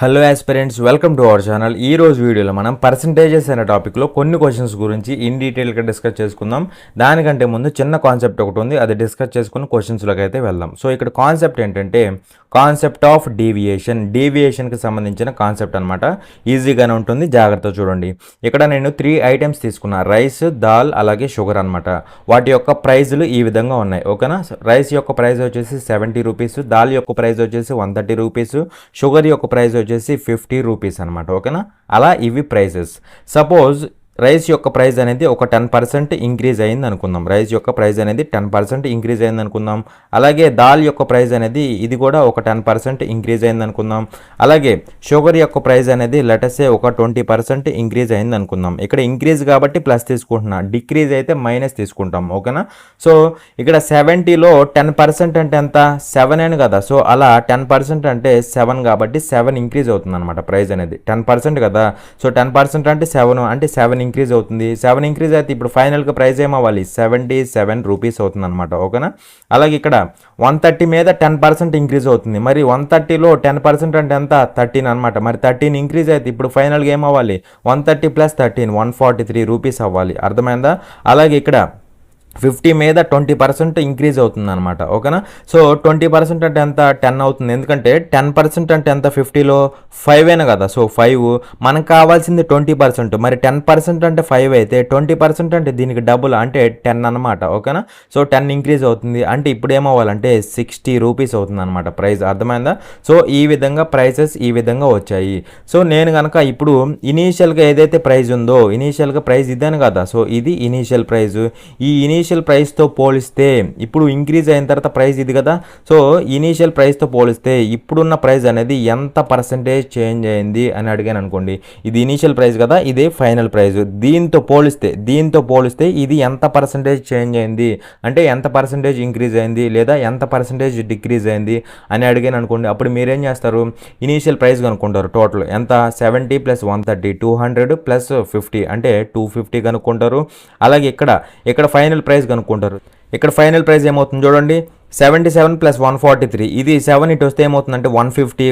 Hello aspirants, welcome to our channel. ఈ రోజు వీడియోలో మనం పర్సంటేజెస్ అనే టాపిక్లో కొన్ని క్వశ్చన్స్ గురించి ఇన్ డీటెయిల్గా డిస్కస్ చేసుకుందాం. దానికంటే ముందు చిన్న కాన్సెప్ట్ ఒకటి ఉంది, అది డిస్కస్ చేసుకుని క్వశ్చన్స్లోకి అయితే వెళ్దాం. సో ఇక్కడ కాన్సెప్ట్ ఏంటంటే కాన్సెప్ట్ ఆఫ్ డీవియేషన్కి సంబంధించిన కాన్సెప్ట్ అనమాట. ఈజీగానే ఉంటుంది, జాగ్రత్త చూడండి. ఇక్కడ నేను 3 ఐటమ్స్ తీసుకున్నా, రైస్, దాల్ అలాగే షుగర్ అనమాట. వాటి యొక్క ప్రైజులు ఈ విధంగా ఉన్నాయి, ఓకేనా. రైస్ యొక్క ప్రైస్ వచ్చేసి 70 రూపీస్, దాల్ యొక్క ప్రైస్ వచ్చేసి 130 రూపీస్, షుగర్ యొక్క ప్రైస్ వచ్చేసి 50 రూపీస్ అనమాట, ఓకేనా. అలా ఇవి ప్రైజెస్. సపోజ్ రైస్ యొక్క ప్రైస్ అనేది ఒక 10% ఇంక్రీజ్ అయింది అనుకుందాం. రైస్ యొక్క ప్రైస్ అనేది 10% ఇంక్రీజ్ అయింది అనుకుందాం. అలాగే దాల్ యొక్క ప్రైస్ అనేది ఇది కూడా ఒక 10% ఇంక్రీజ్ అయింది అనుకుందాం. అలాగే షుగర్ యొక్క ప్రైస్ అనేది లెటసే ఒక 20% ఇంక్రీజ్ అయింది అనుకుందాం. ఇక్కడ ఇంక్రీజ్ కాబట్టి ప్లస్ తీసుకుంటున్నా, డిక్రీజ్ అయితే మైనస్ తీసుకుంటాం, ఓకేనా. సో ఇక్కడ 70లో 10% అంటే ఎంత? 7 అని కదా. సో అలా 10% అంటే 7 కాబట్టి 7 ఇంక్రీజ్ అవుతుంది అనమాట ప్రైస్ అనేది. 10% కదా, సో 10% అంటే 7 అంటే 7 ఇంక్రీజ్ అవుతుంది. 7 ఇంక్రీజ్ అయితే ఇప్పుడు ఫైనల్గా ప్రైస్ ఏమవ్వాలి? 77 రూపీస్ అవుతుంది అనమాట, ఓకేనా. అలాగే ఇక్కడ 130 మీద 10% ఇంక్రీజ్ అవుతుంది. మరి 130లో 10% అంటే ఎంత? 13 అనమాట. మరి 13 ఇంక్రీజ్ అయితే ఇప్పుడు ఫైనల్గా ఏమవ్వాలి? 130 + 13 143 రూపీస్ అవ్వాలి. అర్థమైందా? అలాగే ఇక్కడ 50 మీద 20% ఇంక్రీజ్ అవుతుంది అనమాట, ఓకేనా. సో 20% అంటే ఎంత? 10 అవుతుంది. ఎందుకంటే 10% అంటే ఎంత? 50లో 5 కదా. సో 5 మనకు కావాల్సింది 20%. మరి 10% అంటే 5 అయితే 20% అంటే దీనికి డబుల్ అంటే 10 అనమాట, ఓకేనా. సో 10 ఇంక్రీజ్ అవుతుంది అంటే ఇప్పుడు ఏమవ్వాలంటే 60 రూపీస్ అవుతుంది అనమాట ప్రైస్. అర్థమైందా? సో ఈ విధంగా ప్రైసెస్ ఈ విధంగా వచ్చాయి. సో నేను కనుక ఇప్పుడు ఇనీషియల్గా ఏదైతే ప్రైస్ ఉందో, ఇనీషియల్గా ప్రైస్ ఇదేను కదా. సో ఇది ఇనీషియల్ ప్రైస్. ఈ ఇనీషియల్ ప్రైస్తో పోలిస్తే ఇప్పుడు ఇంక్రీజ్ అయిన తర్వాత ప్రైస్ ఇది కదా. సో ఇనీషియల్ ప్రైస్తో పోలిస్తే ఇప్పుడున్న ప్రైస్ అనేది ఎంత పర్సెంటేజ్ చేంజ్ అయింది అని అడిగాను అనుకోండి. ఇది ఇనీషియల్ ప్రైస్ కదా, ఇదే ఫైనల్ ప్రైస్. దీంతో పోలిస్తే ఇది ఎంత పర్సెంటేజ్ చేంజ్ అయింది అంటే ఎంత పర్సెంటేజ్ ఇంక్రీజ్ అయింది లేదా ఎంత పర్సెంటేజ్ డిక్రీజ్ అయింది అని అడిగాను అనుకోండి. అప్పుడు మీరేం చేస్తారు? Initial price కనుక్కుంటారు. టోటల్ ఎంత? 70 + 130 200 + 50 అంటే 250 కనుక్కుంటారు. అలాగే ఇక్కడ ఫైనల్ ప్రైస్ కనుక్కుంటారు. ఇక్కడ ఫైనల్ ప్రైస్ ఏమవుతుంది చూడండి, 77 + 143. ఇది 7 ఇటు వస్తే ఏమవుతుందంటే 150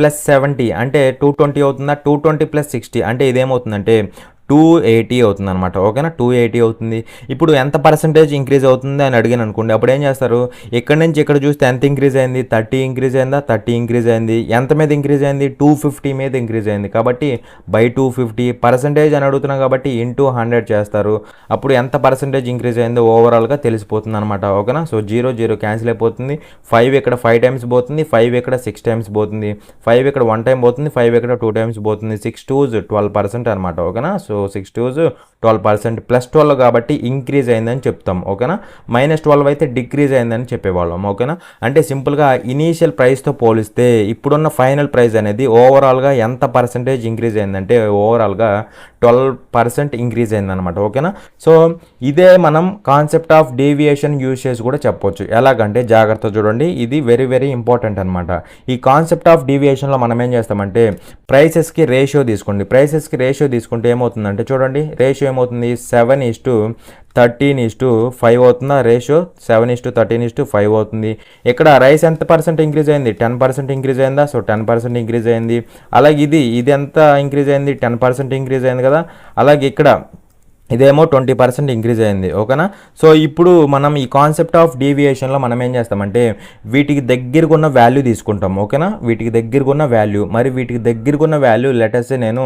+ 70 అంటే 220 అవుతుందా? 220 + 60 అంటే ఇదేమవుతుందంటే 280 అవుతుంది అనమాట, ఓకేనా. 280 అవుతుంది. ఇప్పుడు ఎంత పర్సెంటేజ్ ఇంక్రీజ్ అవుతుంది అని అడిగాను అనుకోండి. అప్పుడు ఏం చేస్తారు? ఇక్కడ నుంచి ఇక్కడ చూస్తే ఎంత ఇంక్రీజ్ అయింది? 30 ఇంక్రీజ్ అయిందా? 30 ఇంక్రీజ్ అయింది. ఎంత మీద ఇంక్రీజ్ అయింది? 250 మీద ఇంక్రీజ్ అయింది. కాబట్టి బై 250 పర్సెంటేజ్ అని అడుగుతున్నాం కాబట్టి ఇంటూ 100 చేస్తారు. అప్పుడు ఎంత పర్సెంటేజ్ ఇంక్రీజ్ అయిందో ఓవరాల్గా తెలిసిపోతుంది అనమాట, ఓకేనా. సో 0 0 క్యాన్సిల్ అయిపోతుంది. 5 ఇక్కడ 5 టైమ్స్ పోతుంది, 5 ఇక్కడ 6 టైమ్స్ పోతుంది, 5 ఇక్కడ 1 టైం పోతుంది, 5 ఇక్కడ 2 టైమ్స్ పోతుంది. 6 2s 12% అనమాట, ఓకేనా. So 6 2s 12%. +12 కాబట్టి ఇంక్రీజ్ అయిందని చెప్తాం, ఓకేనా. -12 అయితే డిక్రీజ్ అయిందని చెప్పేవాళ్ళం, ఓకేనా. అంటే సింపుల్గా ఇనీషియల్ ప్రైస్తో పోలిస్తే ఇప్పుడున్న ఫైనల్ ప్రైస్ అనేది ఓవరాల్గా ఎంత పర్సెంటేజ్ ఇంక్రీజ్ అయిందంటే ఓవరాల్గా 12% ఇంక్రీజ్ అయిందనమాట, ఓకేనా. సో ఇదే మనం కాన్సెప్ట్ ఆఫ్ డీవియేషన్ యూజ్ చేసి కూడా చెప్పొచ్చు. ఎలాగంటే జాగ్రత్త చూడండి, ఇది వెరీ వెరీ ఇంపార్టెంట్ అనమాట. ఈ కాన్సెప్ట్ ఆఫ్ డీవియేషన్లో మనం ఏం చేస్తామంటే ప్రైసెస్కి రేషియో తీసుకోండి. ప్రైసెస్కి రేషియో తీసుకుంటే ఏమవుతుందంటే చూడండి, రేషియో ఏమవుతుంది? 7:13:5 అవుతుందా రేషియో? 7:13:5 అవుతుంది. ఇక్కడ రైస్ ఎంత పర్సెంట్ ఇంక్రీజ్ అయింది? 10% ఇంక్రీజ్ అయిందా? సో 10% ఇంక్రీజ్ అయింది. అలాగే ఇది ఎంత ఇంక్రీజ్ అయింది? 10% ఇంక్రీజ్ అయింది కదా. అలాగే ఇక్కడ ఇదేమో 20% ఇంక్రీజ్ అయింది, ఓకేనా. సో ఇప్పుడు మనం ఈ కాన్సెప్ట్ ఆఫ్ డీవియేషన్లో మనం ఏం చేస్తామంటే వీటికి దగ్గరకున్న వాల్యూ తీసుకుంటాం, ఓకేనా. వీటికి దగ్గరకున్న వాల్యూ, మరి వీటికి దగ్గరకున్న వాల్యూ లెటర్స్ నేను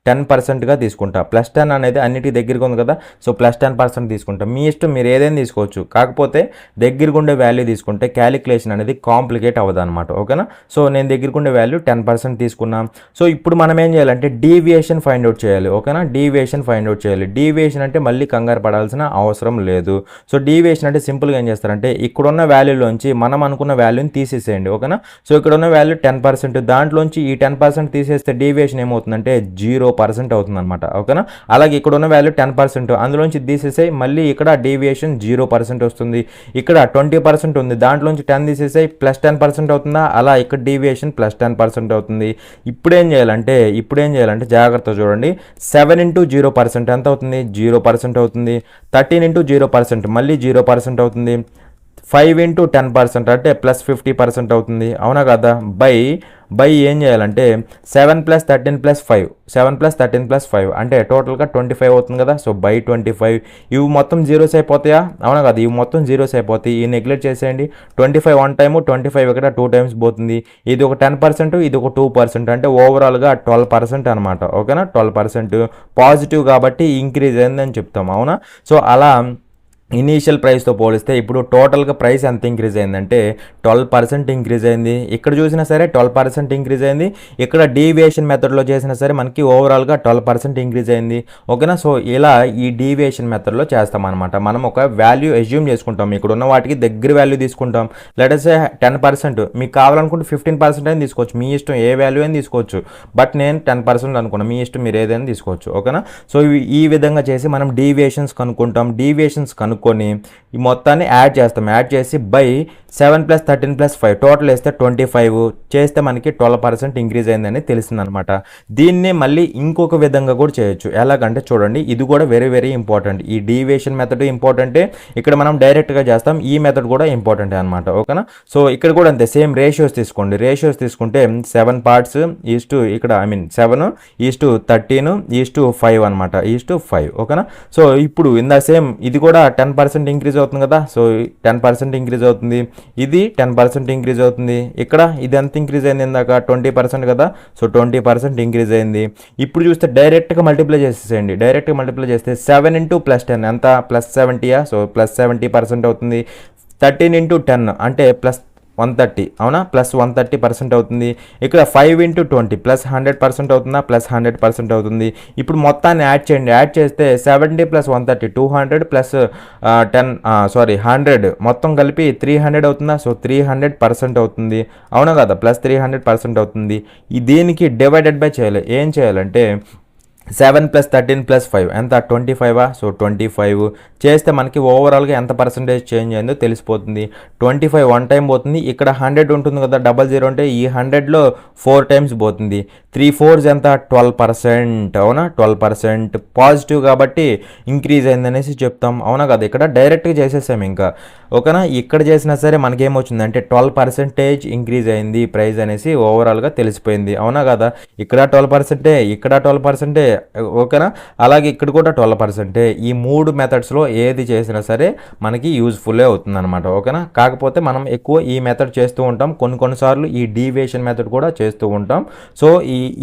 10%గా తీసుకుంటా. +10 అనేది అన్నిటికి దగ్గరగా ఉంది కదా. సో +10% తీసుకుంటాం. మీ ఇష్టం, మీరు ఏదైనా తీసుకోవచ్చు. కాకపోతే దగ్గరగా ఉండే వాల్యూ తీసుకుంటే క్యాలిక్యులేషన్ అనేది కాంప్లికేట్ అవ్వదు అనమాట, ఓకేనా. సో నేను దగ్గరగా ఉండే వాల్యూ 10% తీసుకున్నాం. సో ఇప్పుడు మనం ఏం చేయాలంటే డీవియేషన్ ఫైండ్ అవుట్ చేయాలి, ఓకేనా. డీవియేషన్ ఫైండ్ అవుట్ చేయాలి. డీవియేషన్ అంటే మళ్ళీ కంగారు పడాల్సిన అవసరం లేదు. సో డీవియేషన్ అంటే సింపుల్గా ఏం చేస్తారంటే ఇక్కడున్న వాల్యూలోంచి మనం అనుకున్న వాల్యూని తీసేసేయండి, ఓకేనా. సో ఇక్కడ ఉన్న వాల్యూ 10%, దాంట్లోంచి ఈ 10% తీసేస్తే డీవియేషన్ ఏమవుతుందంటే 0% అవుతుంది అనమాట, ఓకేనా. అలాగే ఇక్కడ ఉన్న వాల్యూ 10%, అందులోంచి తీసేసాయి, మళ్ళీ ఇక్కడ డీవియేషన్ 0% వస్తుంది. ఇక్కడ 20% ఉంది, దాంట్లోంచి 10 తీసేసాయి, +10% అవుతుందా. అలా ఇక్కడ డీవియేషన్ +10% అవుతుంది. ఇప్పుడు ఏం చేయాలంటే జాగ్రత్త చూడండి, 7 × 0% ఎంత అవుతుంది? 0% అవుతుంది. 13 × 0% మళ్ళీ 0% అవుతుంది. 5 ఇంటూ 10% అంటే +50% అవుతుంది, అవునా కదా. బై ఏం చేయాలంటే 7 + 13 + 5, 7 + 13 + 5 అంటే టోటల్గా 25 అవుతుంది కదా. సో బై 25, ఇవి మొత్తం జీరోస్ అయిపోతాయా, అవునా కదా, ఇవి మొత్తం జీరోస్ అయిపోతాయి. ఈ నెగ్లెక్ట్ చేసేయండి. 25 1 టైము, 25 ఇక్కడ 2 టైమ్స్ పోతుంది. ఇది ఒక 10%, ఇది ఒక 2% అంటే ఓవరాల్గా 12% అనమాట, ఓకేనా. 12% పాజిటివ్ కాబట్టి ఇంక్రీజ్ అయిందని చెప్తాం, అవునా. సో అలా ఇనీషియల్ ప్రైస్తో పోలిస్తే ఇప్పుడు టోటల్గా ప్రైస్ ఎంత ఇంక్రీజ్ అయిందంటే 12% ఇంక్రీజ్ అయింది. ఇక్కడ చూసినా సరే 12% ఇంక్రీజ్ అయింది. ఇక్కడ డీవియేషన్ మెథడ్లో చేసినా సరే మనకి ఓవరాల్గా 12% ఇంక్రీజ్ అయింది, ఓకేనా. సో ఇలా ఈ డీవియేషన్ మెథడ్లో చేస్తామన్నమాట. మనం ఒక వాల్యూ అజ్యూమ్ చేసుకుంటాం, ఇక్కడ ఉన్న వాటికి దగ్గర వాల్యూ తీసుకుంటాం. లెట్స్ సే 10%, మీకు కావాలనుకుంటే 15% అయినా తీసుకోవచ్చు, మీ ఇష్టం, ఏ వాల్యూ అయినా తీసుకోవచ్చు. బట్ నేను 10% అనుకున్నాను, మీ ఇష్టం, మీరు ఏదైనా తీసుకోవచ్చు, ఓకేనా. సో ఈ విధంగా చేసి మనం డీవియేషన్స్ కనుక్కుంటాం. డీవియేషన్స్ కనుక్కొని ఈ మొత్తాన్ని యాడ్ చేస్తాం. యాడ్ చేసి బై 7 + 13 + 5 టోటల్ వేస్తే 25 చేస్తే మనకి 12% ఇంక్రీజ్ అయిందని తెలిసిందనమాట. దీన్ని మళ్ళీ ఇంకొక విధంగా కూడా చేయొచ్చు. ఎలాగంటే చూడండి, ఇది కూడా వెరీ వెరీ ఇంపార్టెంట్. ఈ డీవియేషన్ మెథడ్ ఇంపార్టెంటే, ఇక్కడ మనం డైరెక్ట్గా చేస్తాం. ఈ మెథడ్ కూడా ఇంపార్టెంటే అనమాట, ఓకేనా. సో ఇక్కడ కూడా అంతే, సేమ్ రేషియోస్ తీసుకోండి. రేషియోస్ తీసుకుంటే 7 పార్ట్స్ ఇక్కడ 7 13 5 అనమాట, 5, ఓకేనా. సో ఇప్పుడు ఇందా సేమ్ ఇది కూడా 10% ఇంక్రీజ్ అవుతుంది కదా. సో 10% ఇంక్రీజ్ అవుతుంది, ఇది 10% ఇంక్రీజ్ అవుతుంది. ఇక్కడ ఇది ఎంత ఇంక్రీజ్ అయింది, ఇందాక 20% కదా. సో 20% ఇంక్రీజ్ అయింది. ఇప్పుడు చూస్తే డైరెక్ట్గా మల్టిప్లై చేసేసేయండి. డైరెక్ట్గా మల్టిప్లై చేస్తే 7 ఇంటూ +10 ఎంత, +70, సో +70% అవుతుంది. 13 ఇంటూ 10 అంటే +130, అవునా, +130% అవుతుంది. ఇక్కడ 5 ఇంటూ 20 +100% అవుతుందా, +100% అవుతుంది. ఇప్పుడు మొత్తాన్ని యాడ్ చేయండి. యాడ్ చేస్తే 70 + 130 200 + 100 మొత్తం కలిపి 300 అవుతుందా. సో 300% అవుతుంది, అవునా కదా, +300% అవుతుంది. దీనికి డివైడెడ్ బై చేయాలి. ఏం చేయాలంటే 7 + 13 + 5 ఎంత, 25. సో 25 చేస్తే మనకి ఓవరాల్గా ఎంత పర్సెంటేజ్ చేంజ్ అయిందో తెలిసిపోతుంది. 25 1 టైం పోతుంది, ఇక్కడ 100 ఉంటుంది కదా, 00 అంటే ఈ 100లో 4 టైమ్స్ పోతుంది. 3 4s ఎంత, 12%, అవునా. 12% పాజిటివ్ కాబట్టి ఇంక్రీజ్ అయిందనేసి చెప్తాం, అవునా కదా. ఇక్కడ డైరెక్ట్గా చేసేసాం ఇంకా, ఓకేనా. ఇక్కడ చేసినా సరే మనకేమొచ్చిందంటే 12% ఇంక్రీజ్ అయింది ప్రైస్ అనేసి ఓవరాల్గా తెలిసిపోయింది, అవునా కదా. ఇక్కడ 12%, ఇక్కడ 12%, ఓకేనా. అలాగే ఇక్కడ కూడా 12%. ఈ 3 మెథడ్స్లో ఏది చేసినా సరే మనకి యూజ్ఫుల్లే అవుతుంది అనమాట, ఓకేనా. కాకపోతే మనం ఎక్కువ ఈ మెథడ్ చేస్తూ ఉంటాం, కొన్నిసార్లు ఈ డీవియేషన్ మెథడ్ కూడా చేస్తూ ఉంటాం. సో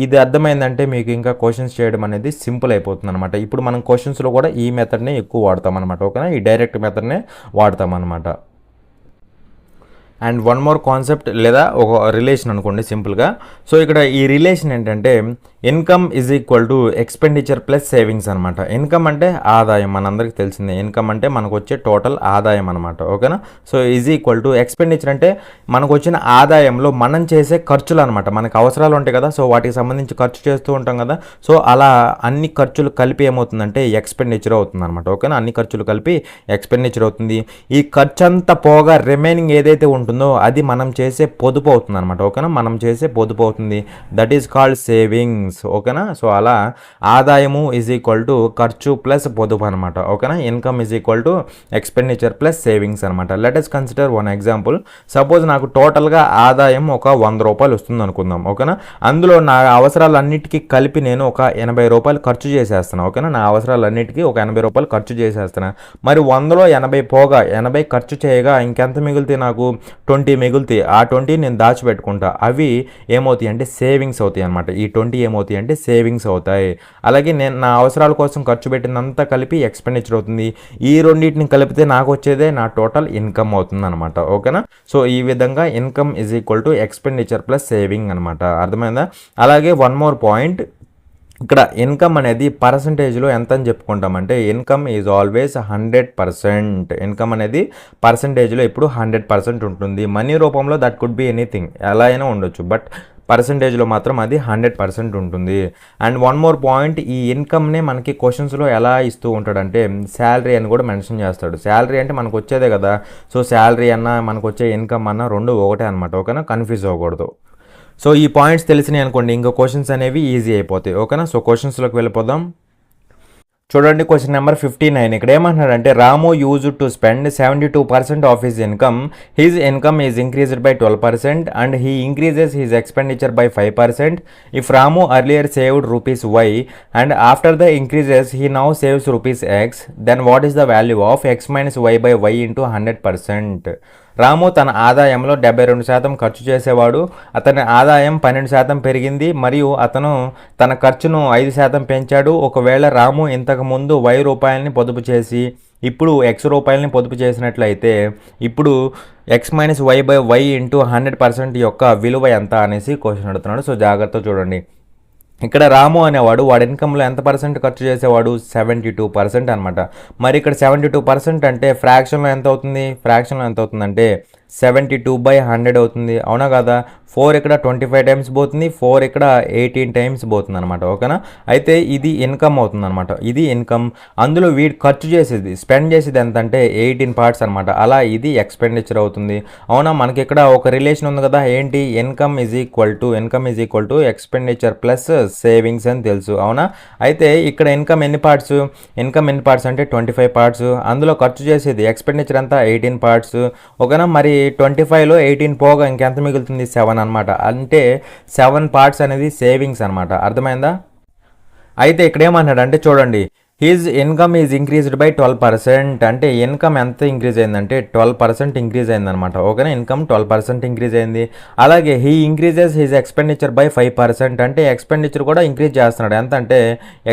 ఇది అర్థమైందంటే మీకు ఇంకా క్వశ్చన్స్ చేయడం అనేది సింపుల్ అయిపోతుంది అనమాట. ఇప్పుడు మనం క్వశ్చన్స్లో కూడా ఈ మెథడ్నే ఎక్కువ వాడతాం అనమాట, ఓకేనా. ఈ డైరెక్ట్ మెథడ్నే వాడతాం అనమాట. అండ్ వన్ మోర్ కాన్సెప్ట్ లేదా ఒక రిలేషన్ అనుకోండి సింపుల్గా. సో ఇక్కడ ఈ రిలేషన్ ఏంటంటే income is equal to expenditure plus savings అనమాట. ఇన్కమ్ అంటే ఆదాయం, మనందరికీ తెలిసిందే. ఇన్కమ్ అంటే మనకు వచ్చే టోటల్ ఆదాయం అనమాట, ఓకేనా. So is equal to expenditure అంటే మనకు వచ్చిన ఆదాయంలో మనం చేసే ఖర్చులు అనమాట. మనకు అవసరాలు ఉంటాయి కదా, సో వాటికి సంబంధించి ఖర్చు చేస్తూ ఉంటాం కదా. సో అలా అన్ని ఖర్చులు కలిపి ఏమవుతుందంటే ఎక్స్పెండిచర్ అవుతుంది అనమాట, ఓకేనా. అన్ని ఖర్చులు కలిపి ఎక్స్పెండిచర్ అవుతుంది. ఈ ఖర్చు అంతా పోగా రిమైనింగ్ ఏదైతే ఉంటుందో అది మనం చేసే పొదుపు అవుతుంది అనమాట, ఓకేనా. మనం చేసే పొదుపు అవుతుంది, దట్ ఈస్ కాల్డ్ సేవింగ్స్, ఓకేనా. సో అలా ఆదాయము ఈజ్ ఈక్వల్ టు ఖర్చు ప్లస్ పొదుపు అనమాట, ఓకేనా. Income is equal to expenditure plus savings అనమాట. Let us consider one example. Suppose నాకు టోటల్గా ఆదాయం ఒక 100 రూపాయలు వస్తుంది అనుకుందాం, ఓకేనా. అందులో నా అవసరాలన్నిటికీ కలిపి నేను ఒక 80 రూపాయలు ఖర్చు చేసేస్తాను, ఓకేనా. నా అవసరాలన్నిటికీ ఒక 80 రూపాయలు ఖర్చు చేసేస్తాను. మరి 100లో 80 పోగా 80 ఖర్చు చేయగా ఇంకెంత మిగులుతాయి, నాకు 20 మిగులుతాయి. ఆ 20 నేను దాచిపెట్టుకుంటా. అవి ఏమవుతాయి అంటే సేవింగ్స్ అవుతాయి అనమాట. ఈ 20 ఏమవుతాయి అంటే సేవింగ్స్ అవుతాయి. అలాగే నేను నా అవసరాల కోసం ఖర్చు పెట్టినంత కలిపి ఎక్స్పెండిచర్ అవుతుంది. ఈ రెండింటిని కలిపితే నాకు వచ్చేదే నా టోటల్ ఇన్కమ్ అవుతుంది అనమాట, ఓకేనా. సో ఈ విధంగా income is equal to expenditure plus saving అనమాట, అర్థమైందా. అలాగే వన్ మోర్ పాయింట్, ఇక్కడ ఇన్కమ్ అనేది పర్సంటేజ్లో ఎంత అని చెప్పుకుంటామంటే ఇన్కమ్ ఈజ్ ఆల్వేస్ 100%. ఇన్కమ్ అనేది పర్సంటేజ్లో ఇప్పుడు 100% ఉంటుంది. మనీ రూపంలో దట్ కుడ్ బి ఎనీథింగ్, ఎలా అయినా ఉండొచ్చు, బట్ పర్సంటేజ్లో మాత్రం అది 100% ఉంటుంది. అండ్ వన్ మోర్ పాయింట్, ఈ ఇన్కమ్నే మనకి క్వశ్చన్స్లో ఎలా ఇస్తూ ఉంటాడంటే శాలరీ అని కూడా మెన్షన్ చేస్తాడు. శాలరీ అంటే మనకు వచ్చేదే కదా. సో శాలరీ అన్న మనకు వచ్చే ఇన్కమ్ అన్న రెండు ఒకటే అనమాట, ఓకేనా. కన్ఫ్యూజ్ అవ్వకూడదు. సో ఈ పాయింట్స్ తెలిసినాయి అనుకోండి, ఇంకా క్వశ్చన్స్ అనేవి ఈజీ అయిపోతాయి, ఓకేనా. సో క్వశ్చన్స్లోకి వెళ్ళిపోదాం. చూడండి క్వశ్చన్ నెంబర్ 59. ఇక్కడ ఏమంటున్నాడంటే Ramu use to spend 72% of his income is increased by 12% and he increases his expenditure by 5%. If Ramu earlier saved rupees Y and after the increases he now saves rupees X, then what is the value of X minus Y by Y into 100%. Ramu తన ఆదాయంలో 72% ఖర్చు చేసేవాడు. అతని ఆదాయం 12% పెరిగింది మరియు అతను తన ఖర్చును 5% పెంచాడు. ఒకవేళ రాము ఇంతకుముందు రూపాయలని పొదుపు చేసి ఇప్పుడు రూపాయలని పొదుపు చేసినట్లయితే ఇప్పుడు X minus Y by Y into 100% యొక్క విలువ ఎంత అనేసి క్వశ్చన్ అడుగుతున్నాడు. సో జాగ్రత్తగా చూడండి. ఇక్కడ రాము అనేవాడు వాడి ఇన్కంలో ఎంత పర్సెంట్ ఖర్చు చేసేవాడు 72% అనమాట. మరి ఇక్కడ 72% అంటే ఫ్రాక్షన్లో ఎంత అవుతుంది అంటే 72/100 అవుతుంది, అవునా కదా. 4 ఇక్కడ 25 టైమ్స్ పోతుంది, 4 ఇక్కడ 18 టైమ్స్ పోతుంది అనమాట, ఓకేనా. అయితే ఇది ఇన్కమ్ అవుతుంది అనమాట, ఇది ఇన్కమ్. అందులో వీడు ఖర్చు చేసేది స్పెండ్ చేసేది ఎంత అంటే 18 పార్ట్స్ అనమాట. అలా ఇది ఎక్స్పెండిచర్ అవుతుంది, అవునా. మనకి ఇక్కడ ఒక రిలేషన్ ఉంది కదా, ఏంటి, income is equal to expenditure plus savings అని తెలుసు, అవునా. అయితే ఇక్కడ ఇన్కమ్ ఎన్ని పార్ట్స్ అంటే 25 పార్ట్స్. అందులో ఖర్చు చేసేది ఎక్స్పెండిచర్ అంతా 18 పార్ట్స్, ఓకేనా. మరి 25లో 18 పోగా ఇంకెంత మిగులుతుంది 7 అనమాట. అంటే 7 పార్ట్స్ అనేది సేవింగ్స్ అనమాట, అర్థమైందా. అయితే ఇక్కడ ఏమన్నాడు అంటే చూడండి, his income is increased by 12%. అంటే ఇన్కమ్ ఎంత ఇంక్రీజ్ అయిందంటే 12% ఇంక్రీజ్ అయిందనమాట, ఓకేనా. ఇన్కమ్ 12% ఇంక్రీజ్ అయింది. అలాగే he increases his expenditure by 5%. అంటే ఎక్స్పెండిచర్ కూడా ఇంక్రీజ్ చేస్తున్నాడు. ఎంత అంటే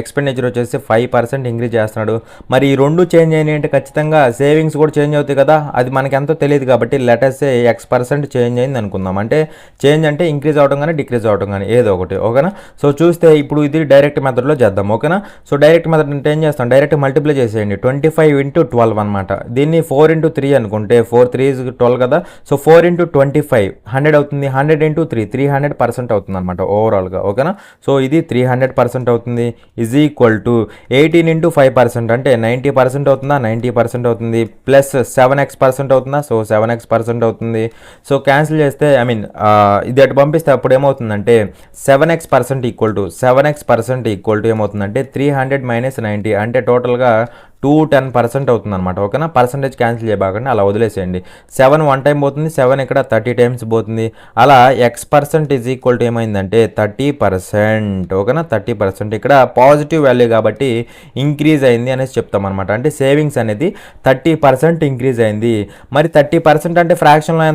ఎక్స్పెండిచర్ వచ్చేసి 5% ఇంక్రీజ్ చేస్తున్నాడు. మరి ఈ రెండు చేంజ్ అయినాయి అంటే ఖచ్చితంగా సేవింగ్స్ కూడా చేంజ్ అవుతాయి కదా, అది మనకి ఎంతో తెలియదు కాబట్టి లెటర్స్ X% చేంజ్ అయింది అనుకుందాం. అంటే చేంజ్ అంటే ఇంక్రీజ్ అవడం కానీ డిక్రీజ్ అవడం కానీ ఏదో ఒకటి, ఓకేనా. సో చూస్తే ఇప్పుడు ఇది డైరెక్ట్ మెథడ్లో చేద్దాం, ఓకేనా. సో డైరెక్ట్ మెథడ్ అంటే ఏం చేస్తాం, డైరెక్ట్ మల్టిప్లై చేసేయండి. 25 × 12 అనమాట. దీన్ని 4 × 3 అనుకుంటే 4 3 is 12 కదా. సో 4 × 25 100 అవుతుంది. 100 × 3 300% అవుతుంది అనమాట ఓవరాల్గా, ఓకేనా. సో ఇది 300% అవుతుంది. ఈజ్ ఈక్వల్ టు 18 × 5% అంటే 90% అవుతుందా, 90% అవుతుంది. ప్లస్ 7x% అవుతుందా, సో 7x% అవుతుంది. సో క్యాన్సిల్ చేస్తే ఇది అటు పంపిస్తే అప్పుడు ఏమవుతుందంటే 7x% ఈక్వల్ టు ఏమవుతుందంటే 300 - 90 అంటే టోటల్గా 210% అవుతుంది అనమాట, ఓకేనా. పర్సంటేజ్ క్యాన్సిల్ చేయబాకండి, అలా వదిలేసేయండి. 7 1 టైం పోతుంది, 7 ఇక్కడ 30 టైమ్స్ పోతుంది. అలా X% ఈజ్ ఈక్వల్ టు ఏమైందంటే 30%, ఓకేనా. 30% ఇక్కడ పాజిటివ్ వాల్యూ కాబట్టి ఇంక్రీజ్ అయింది అనేసి చెప్తాం అనమాట. అంటే సేవింగ్స్ అనేది 30% ఇంక్రీజ్ అయింది. మరి 30% అంటే ఫ్రాక్షన్లో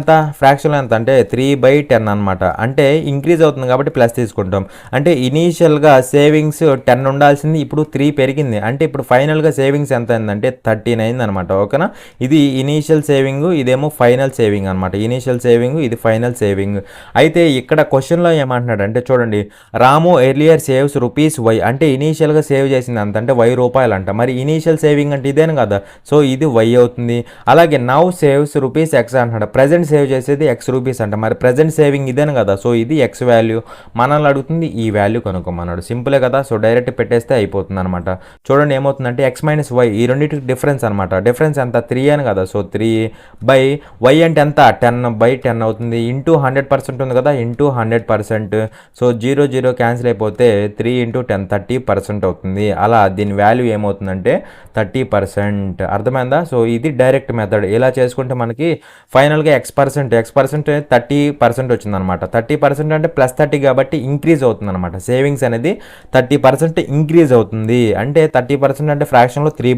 ఎంత అంటే 3/10 అనమాట. అంటే ఇంక్రీజ్ అవుతుంది కాబట్టి ప్లస్ తీసుకుంటాం. అంటే ఇనీషియల్గా సేవింగ్స్ 10 ఉండాల్సింది, ఇప్పుడు 3 పెరిగింది. అంటే ఇప్పుడు ఫైనల్గా సేవింగ్స్ ఎంత అయిందంటే 39 అనమాట, ఓకేనా. ఇది ఇనీషియల్ సేవింగ్, ఇదేమో ఫైనల్ సేవింగ్ అనమాట. ఇనీషియల్ సేవింగ్, ఇది ఫైనల్ సేవింగ్. అయితే ఇక్కడ క్వశ్చన్లో ఏమంటున్నాడు అంటే చూడండి, రాము ఎర్లియర్ సేవ్స్ రూపీస్ వై అంటే ఇనీషియల్గా సేవ్ చేసింది అంత అంటే రూపాయలు అంట. మరి ఇనీషియల్ సేవింగ్ అంటే ఇదేను కదా, సో ఇది వై అవుతుంది. అలాగే నౌ సేవ్స్ రూపీస్ ఎక్స్ అంటున్నాడు, ప్రజెంట్ సేవ్ చేసేది X అంట. మరి ప్రజెంట్ సేవింగ్ ఇదేను కదా, సో ఇది X వాల్యూ. మనల్ని అడుగుతుంది ఈ వాల్యూ కనుక్కోమన్నాడు. సింపులే కదా, సో డైరెక్ట్ పెట్టేస్తే అయిపోతుంది అనమాట. చూడండి ఏమవుతుందంటే X - y ఈ రెండింటికి డిఫరెన్స్ అనమాట. డిఫరెన్స్ ఎంత 3 అని కదా, సో 3/y అంటే ఎంత 10/10 అవుతుంది. ఇంటూ 100% ఉంది కదా, ఇంటూ 100%. సో 0 0 క్యాన్సిల్ అయిపోతే 3 × 10 30% అవుతుంది. అలా దీని వాల్యూ ఏమవుతుందంటే 30%, అర్థమైందా. సో ఇది డైరెక్ట్ మెథడ్. ఇలా చేసుకుంటే మనకి ఫైనల్గా X% 30% వచ్చింది అనమాట. 30% అంటే +30 కాబట్టి ఇంక్రీజ్ అవుతుంది అనమాట. సేవింగ్స్ అనేది 30% ఇంక్రీజ్ అవుతుంది. అంటే 30% అంటే ఫ్రాక్షన్లో 3/10.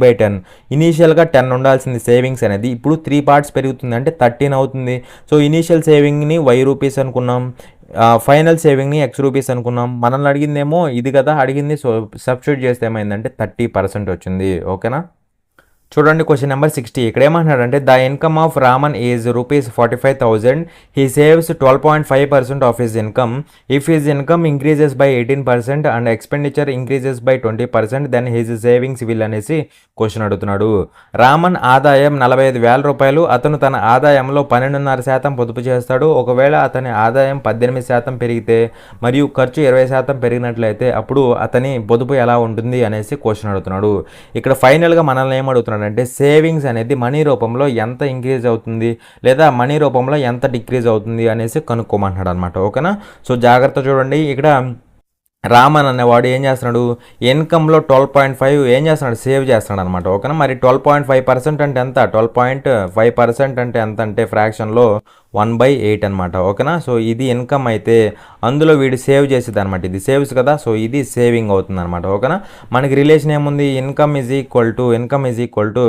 ఇనీషియల్గా 10 ఉండాల్సింది సేవింగ్స్ అనేది, ఇప్పుడు 3 పార్ట్స్ పెరుగుతుంది అంటే 13 అవుతుంది. సో ఇనీషియల్ సేవింగ్ని రూపీస్ అనుకున్నాం, ఫైనల్ సేవింగ్ని X అనుకున్నాం. మనల్ని అడిగిందేమో ఇది కదా అడిగింది, సో సబ్స్టిట్యూట్ చేస్తే ఏమైందంటే 30% వచ్చింది, ఓకేనా. చూడండి క్వశ్చన్ నెంబర్ 60. ఇక్కడ ఏమంటున్నాడంటే the income of Raman is ₹45,000. He saves 12.5% of his income. If his income increases by 18% and expenditure increases by 20%, then his savings will అనేసి క్వశ్చన్ అడుగుతున్నాడు. రామన్ ఆదాయం ₹45,000. అతను తన ఆదాయంలో 12.5% పొదుపు చేస్తాడు. ఒకవేళ అతని ఆదాయం 18% పెరిగితే మరియు ఖర్చు 20% పెరిగినట్లయితే అప్పుడు అతని పొదుపు ఎలా ఉంటుంది అనేసి క్వశ్చన్ అడుగుతున్నాడు. ఇక్కడ ఫైనల్గా మనల్ని ఏమడుగుతున్నాడు అంటే సేవింగ్స్ అనేది మనీ రూపంలో ఎంత ఇంక్రీజ్ అవుతుంది లేదా మనీ రూపంలో ఎంత డిక్రీజ్ అవుతుంది అనేసి కనుక్కోమంటున్నాడు అనమాట, ఓకేనా. సో జాగ్రత్త చూడండి, ఇక్కడ రామన్ అనేవాడు ఏం చేస్తున్నాడు, ఇన్కంలో 12.5 ఏం చేస్తున్నాడు, సేవ్ చేస్తున్నాడు అనమాట. ఓకేనా, మరి 12.5% అంటే ఎంత, 12.5% అంటే ఎంత అంటే ఫ్రాక్షన్లో 1/8 అనమాట. ఓకేనా, సో ఇది ఇన్కమ్ అయితే అందులో వీడు సేవ్ చేసేది అనమాట. ఇది సేవ్స్ కదా, సో ఇది సేవింగ్ అవుతుంది అనమాట. ఓకేనా, మనకి రిలేషన్ ఏముంది, income is equal to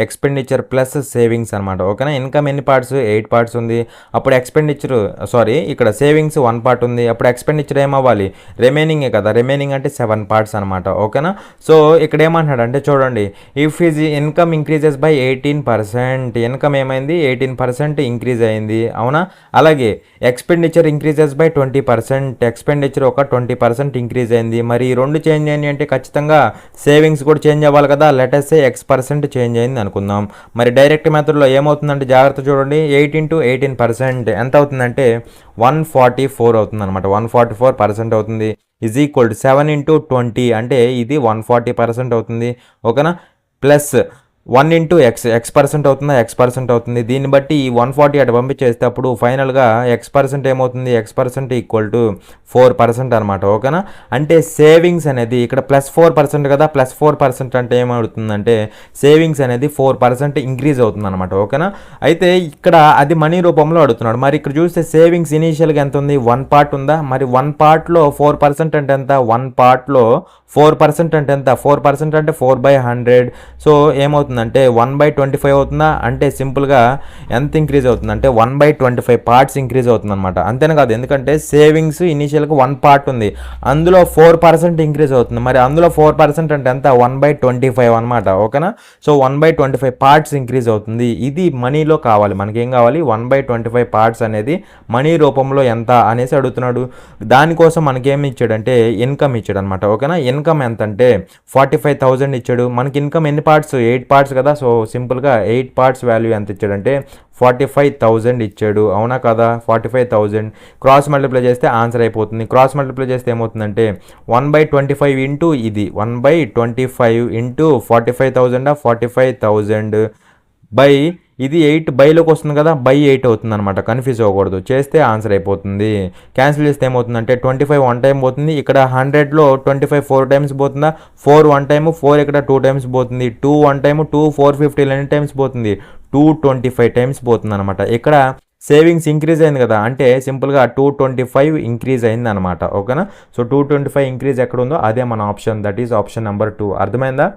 expenditure plus savings అనమాట. ఓకేనా, ఇన్కమ్ ఎన్ని పార్ట్స్, 8 పార్ట్స్ ఉంది. అప్పుడు ఇక్కడ సేవింగ్స్ 1 పార్ట్ ఉంది. అప్పుడు ఎక్స్పెండిచర్ ఏమవ్వాలి, రిమైనింగే కదా, రిమైనింగ్ అంటే 7 పార్ట్స్ అనమాట. ఓకేనా, సో ఇక్కడ ఏమంటున్నాడు అంటే చూడండి, if is income increases by 18%, income ఏమైంది 18% ఇంక్రీజ్ అయింది, అవునా. అలాగే ఎక్స్పెండిచర్ ఇంక్రీజెస్ బై 20%, ఎక్స్పెండిచర్ ఒక 20% ఇంక్రీజ్ అయింది. మరి ఈ రెండు చేంజ్ అయ్యింది అంటే ఖచ్చితంగా సేవింగ్స్ కూడా చేంజ్ అవ్వాలి కదా, లెటెస్ట్ సే X% చేంజ్ అయింది అనుకుందాం. మరి డైరెక్ట్ మెథడ్లో ఏమవుతుందంటే జాగ్రత్త చూడండి, 8 into 18% ఎంత అవుతుందంటే 144 అవుతుంది అనమాట. 144% అవుతుంది. ఈజ్ ఈక్వల్ టు 7 into 20 అంటే ఇది 140% అవుతుంది. ఓకేనా, ప్లస్ 1 into X% అవుతుందా, X% అవుతుంది. దీన్ని బట్టి ఈ 140 అటు పంపించేస్తే అప్పుడు ఫైనల్గా X% ఏమవుతుంది, X% ఈక్వల్ టు 4% అనమాట. ఓకేనా, అంటే సేవింగ్స్ అనేది ఇక్కడ +4% కదా, +4% అంటే ఏమవుతుందంటే సేవింగ్స్ అనేది 4% ఇంక్రీజ్ అవుతుంది అనమాట. ఓకేనా, అయితే ఇక్కడ అది మనీ రూపంలో అడుగుతున్నాడు. మరి ఇక్కడ చూస్తే సేవింగ్స్ ఇనీషియల్గా ఎంత ఉంది, 1 పార్ట్ ఉందా. మరి 1 పార్ట్లో 4% అంటే ఎంత, 1 పార్ట్లో 4% అంటే ఎంత, 4% అంటే 4/100. సో ఏమవుతుందంటే 1/25 అవుతుందా, అంటే సింపుల్గా ఎంత ఇంక్రీజ్ అవుతుందంటే 1/25 పార్ట్స్ ఇంక్రీజ్ అవుతుంది అనమాట. అంతేనా కాదు, ఎందుకంటే సేవింగ్స్ ఇనీషియల్గా 1 పార్ట్ ఉంది, అందులో 4% ఇంక్రీజ్ అవుతుంది. మరి అందులో 4% అంటే ఎంత, 1/25 అనమాట. ఓకేనా, సో 1/25 పార్ట్స్ ఇంక్రీజ్ అవుతుంది. ఇది మనీలో కావాలి, మనకేం కావాలి, 1/25 పార్ట్స్ అనేది మనీ రూపంలో ఎంత అనేసి అడుగుతున్నాడు. దానికోసం మనకేమి ఇచ్చాడంటే ఇన్కమ్ ఇచ్చాడు అనమాట. ఓకేనా, ఇన్కమ్ ఎంత అంటే 45,000 ఇచ్చాడు. మనకి ఇన్కమ్ ఎన్ని పార్ట్స్, 8 పార్ట్స్ కదా, సో సింపుల్గా 8 పార్ట్స్ వాల్యూ ఎంత ఇచ్చాడంటే 45,000 ఇచ్చాడు, అవునా కదా. 45,000 క్రాస్ మల్టిప్లై చేస్తే ఆన్సర్ అయిపోతుంది. క్రాస్ మల్టిప్లై చేస్తే ఏమవుతుందంటే 1/25 ఇంటూ ఇది 1/25 ఇంటూ 45,000 45,000 బై ఇది 8 బైలోకి వస్తుంది కదా, బై 8 అవుతుంది అనమాట. కన్ఫ్యూజ్ అవ్వకూడదు, చేస్తే ఆన్సర్ అయిపోతుంది. క్యాన్సిల్ చేస్తే ఏమవుతుందంటే 25 1 టైం పోతుంది, ఇక్కడ 100లో 25 4 టైమ్స్ పోతుందా, 4 1 టైము, 4 ఇక్కడ 2 టైమ్స్ పోతుంది, 2 1 టైము, 2 450 ఎన్ని టైమ్స్ పోతుంది, 225 టైమ్స్ పోతుంది అనమాట. ఇక్కడ సేవింగ్స్ ఇంక్రీజ్ అయింది కదా, అంటే సింపుల్గా 225 ఇంక్రీజ్ అయింది అనమాట. ఓకేనా, సో 225 ఇంక్రీజ్ ఎక్కడ ఉందో అదే మన option, that is option number 2. అర్థమైందా.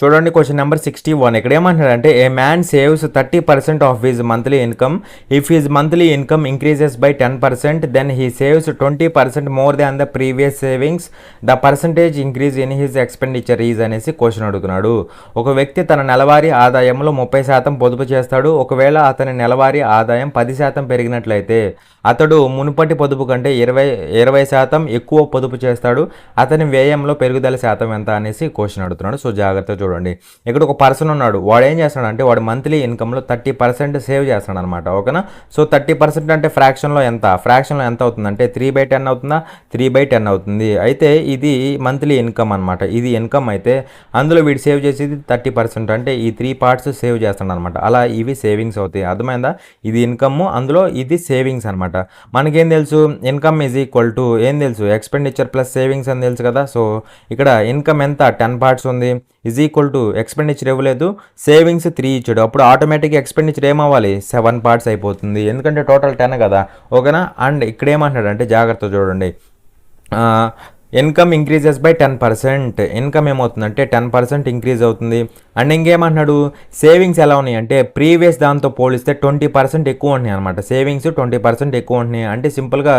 చూడండి క్వశ్చన్ నెంబర్ 61. ఇక్కడ ఏమంటాడంటే a man saves 30% of his monthly income. If his monthly income increases by 10%, then he saves 20% more than the previous savings. The percentage increase in his expenditure is అనేసి question అడుగుతున్నాడు. ఒక వ్యక్తి తన నెలవారీ ఆదాయంలో 30% పొదుపు చేస్తాడు. ఒకవేళ అతని నెలవారీ ఆదాయం 10% పెరిగినట్లయితే అతడు మునుపటి పొదుపు కంటే 20% ఎక్కువ పొదుపు చేస్తాడు. అతని వ్యయంలో పెరుగుదల శాతం ఎంత అనేసి క్వశ్చన్ అడుగుతున్నాడు. సో జాగ్రత్త చూడండి, ఇక్కడ ఒక పర్సన్ ఉన్నాడు, వాడు ఏం చేస్తాడు అంటే వాడు మంత్లీ ఇన్కంలో 30% సేవ్ చేస్తాడు అనమాట. ఓకేనా, సో 30% అంటే ఫ్రాక్షన్లో ఎంత అవుతుందంటే 3/10 అవుతుందా, 3/10 అవుతుంది. అయితే ఇది మంత్లీ ఇన్కమ్ అనమాట, ఇది ఇన్కమ్ అయితే అందులో వీడు సేవ్ చేసేది 30%, అంటే ఈ 3 పార్ట్స్ సేవ్ చేస్తాడు అనమాట. అలా ఇవి సేవింగ్స్ అవుతాయి. అర్థమైందా, ఇది ఇన్కమ్, అందులో ఇది సేవింగ్స్ అనమాట. మనకేం తెలుసు, ఇన్కమ్ ఈజ్ ఈక్వల్ టు ఏం తెలుసు, ఎక్స్పెండిచర్ ప్లస్ సేవింగ్స్ అని తెలుసు కదా. సో ఇక్కడ ఇన్కమ్ ఎంత 10 పార్ట్స్ ఉంది, ఈజ్ ఈక్వల్ టు ఎక్స్పెండిచర్ ఇవ్వలేదు, సేవింగ్స్ 3 ఇచ్చాడు. అప్పుడు ఆటోమేటిక్గా ఎక్స్పెండిచర్ ఏమవ్వాలి, 7 పార్ట్స్ అయిపోతుంది, ఎందుకంటే టోటల్ 10 కదా. ఓకేనా, అండ్ ఇక్కడ ఏమంటున్నాడు అంటే జాగ్రత్త చూడండి, ఇన్కమ్ ఇంక్రీజెస్ బై 10%. ఇన్కమ్ ఏమవుతుందంటే 10% ఇంక్రీజ్ అవుతుంది. అండ్ ఇంకేమంటున్నాడు, సేవింగ్స్ ఎలా ఉన్నాయి అంటే ప్రీవియస్ దాంతో పోలిస్తే 20% ఎక్కువ ఉంటున్నాయి అనమాట. సేవింగ్స్ 20% ఎక్కువ ఉంటున్నాయి, అంటే సింపుల్గా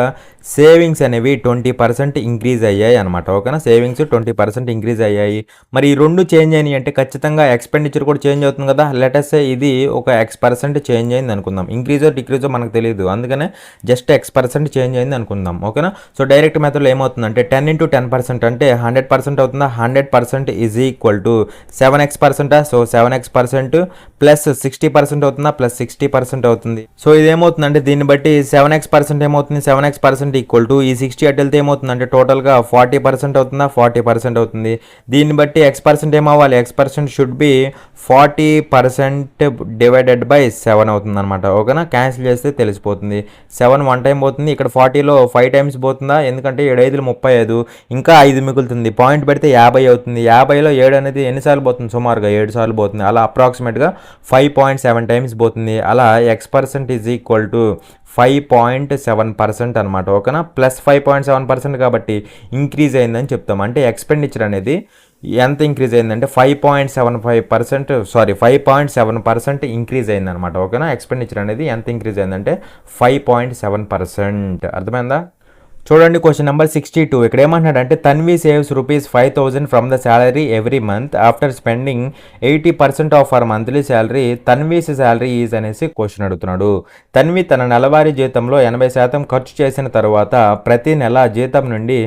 సేవింగ్స్ అనేవి 20% ఇంక్రీజ్ అయ్యాయి అనమాట. ఓకేనా, సేవింగ్స్ 20% ఇంక్రీజ్ అయ్యాయి. మరి ఈ రెండు చేంజ్ అయినాయి అంటే ఖచ్చితంగా ఎక్స్పెండిచర్ కూడా చేంజ్ అవుతుంది కదా. లెటెస్ట్ ఇది ఒక X% చేంజ్ అయింది అనుకుందాం, ఇంక్రీజో డిక్రీజో మనకు తెలియదు, అందుకనే జస్ట్ X% చేంజ్ అయింది అనుకుందాం. ఓకేనా, సో డైరెక్ట్ మెథడ్లో ఏమవుతుందంటే 10 into 10% అంటే 100% అవుతుందా? 100% is equal to 7x%. So 7x% plus 60% అవుతుందా? ప్లస్ 60% అవుతుంది. సో ఇదేమవుతుందంటే దీన్ని బట్టి 7x% ఏమవుతుంది? 7x% ఈక్వల్ టు ఈ 60 అటు వెళ్తే ఏమవుతుందంటే టోటల్గా 40% అవుతుందా? 40% అవుతుంది. దీన్ని బట్టి x% ఏమవ్వాలి? x% should be 40% divided by 7 అవుతుంది అనమాట. ఓకేనా? క్యాన్సిల్ చేస్తే తెలిసిపోతుంది. 7 1 టైం పోతుంది, ఇక్కడ 40లో 5 టైమ్స్ పోతుందా? ఎందుకంటే 7 5 35, ఇంకా 5 మిగులుతుంది. పాయింట్ పెడితే 50 అవుతుంది. 50లో 7 అనేది ఎన్నిసార్లు పోతుంది? సుమారుగా 7 సార్లు పోతుంది. అలా అప్రాక్సిమేట్గా 5.7 టైమ్స్ పోతుంది. అలా x% ఈజ్ ఈక్వల్ టు 5.7% అనమాట. ఓకేనా? ప్లస్ 5.7% కాబట్టి ఇంక్రీజ్ అయిందని చెప్తాం. అంటే ఎక్స్పెండిచర్ అనేది ఎంత ఇంక్రీజ్ అయిందంటే 5.7% ఇంక్రీజ్ అయిందనమాట. ఓకేనా? ఎక్స్పెండిచర్ అనేది ఎంత ఇంక్రీజ్ అయిందంటే 5.7%. అర్థమైందా? చూడండి క్వశ్చన్ నెంబర్ 62. ఇక్కడ ఏమంటున్నాడంటే Tanvi saves ₹5,000 from the salary every month after spending 80% of our monthly salary. Tanvi's salary is అనేసి క్వశ్చన్ అడుగుతున్నాడు. తన్వి తన నెలవారీ జీతంలో 80% ఖర్చు చేసిన తర్వాత ప్రతి నెల జీతం నుండి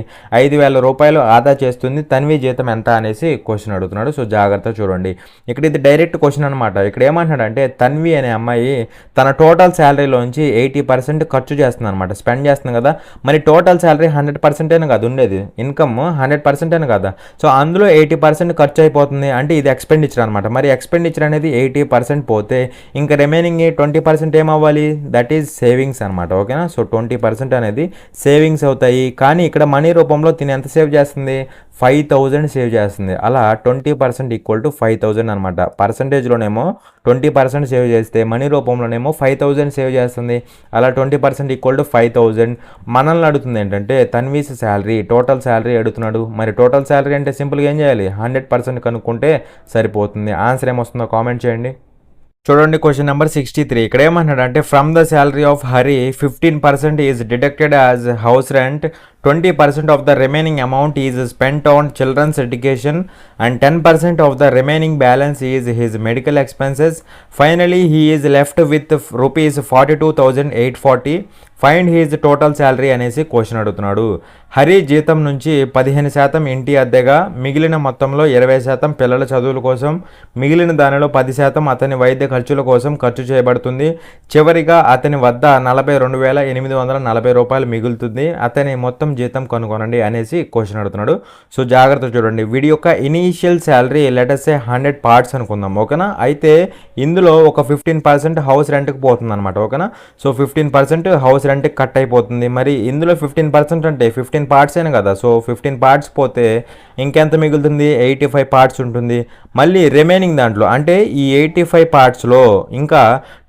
₹5,000 ఆదా చేస్తుంది. తన్వి జీతం ఎంత అనేసి క్వశ్చన్ అడుగుతున్నాడు. సో జాగ్రత్త చూడండి. ఇక్కడ ఇది డైరెక్ట్ క్వశ్చన్ అనమాట. ఇక్కడ ఏమంటున్నాడంటే తన్వి అనే అమ్మాయి తన టోటల్ శాలరీలోంచి 80% ఖర్చు చేస్తుంది అనమాట, స్పెండ్ చేస్తుంది కదా. మరి టోటల్ శాలరీ 100% కాదు ఉండేది, ఇన్కమ్ 100% కదా. సో అందులో 80% ఖర్చు అయిపోతుంది అంటే ఇది ఎక్స్పెండిచర్ అనమాట. మరి ఎక్స్పెండిచర్ అనేది 80% పోతే ఇంకా రిమైనింగ్ 20% ఏమవ్వాలి? దట్ ఈజ్ సేవింగ్స్ అనమాట. ఓకేనా? సో 20% అనేది సేవింగ్స్ అవుతాయి. కానీ ఇక్కడ మనీ రూపంలో తిని ఎంత సేవ్ చేస్తుంది? 5,000 సేవ్ చేస్తుంది. అలా 20% ఈక్వల్ టు 5,000 అనమాట. పర్సంటేజ్లోనేమో 20% సేవ్ చేస్తే మనీ రూపంలోనేమో 5,000 సేవ్ చేస్తుంది. అలా 20% ఈక్వల్ టు 5,000. మనల్ని అడుగుతుంది ఏంటంటే తన్వీస్ శాలరీ, టోటల్ శాలరీ అడుగుతున్నాడు. మరి టోటల్ శాలరీ అంటే సింపుల్గా ఏం చేయాలి? 100% కనుక్కుంటే సరిపోతుంది. ఆన్సర్ ఏమొస్తుందో కామెంట్ చేయండి. చూడండి క్వశ్చన్ నెంబర్ 63. ఇక్కడ ఏమంటున్నాడంటే from the salary of Hari 15% is deducted as house rent, 20% of the remaining amount is spent on children's education and 10% of the remaining balance is his medical expenses. Finally he is left with ₹42,840. Find his total salary అనేసి question అడుగుతున్నాడు. హరి జీతం నుంచి 15% ఇంటి అద్దెగా, మిగిలిన మొత్తంలో 20% పిల్లల చదువుల కోసం, మిగిలిన దానిలో 10% అతని వైద్య ఖర్చుల కోసం ఖర్చు చేయబడుతుంది. చివరిగా అతని వద్ద ₹42,840 మిగులుతుంది. అతని మొత్తం జీతం కనుగొనండి అనేసి క్వశ్చన్ అడుగుతున్నాడు. సో జాగ్రత్త చూడండి. వీడి యొక్క ఇనీషియల్ శాలరీ లెటర్స్ 100 పార్ట్స్ అనుకుందాం. ఓకేనా? అయితే ఇందులో ఒక 15% హౌస్ రెంట్కి పోతుంది అనమాట. ఓకేనా? సో 15% హౌస్ రెంట్కి కట్ అయిపోతుంది. మరి ఇందులో 15% అంటే 15 పార్ట్స్ అయినా కదా. సో 15 పార్ట్స్ పోతే ఇంకెంత మిగులుతుంది? 85 పార్ట్స్ ఉంటుంది. మళ్ళీ రిమైనింగ్ దాంట్లో అంటే ఈ 85 పార్ట్స్లో ఇంకా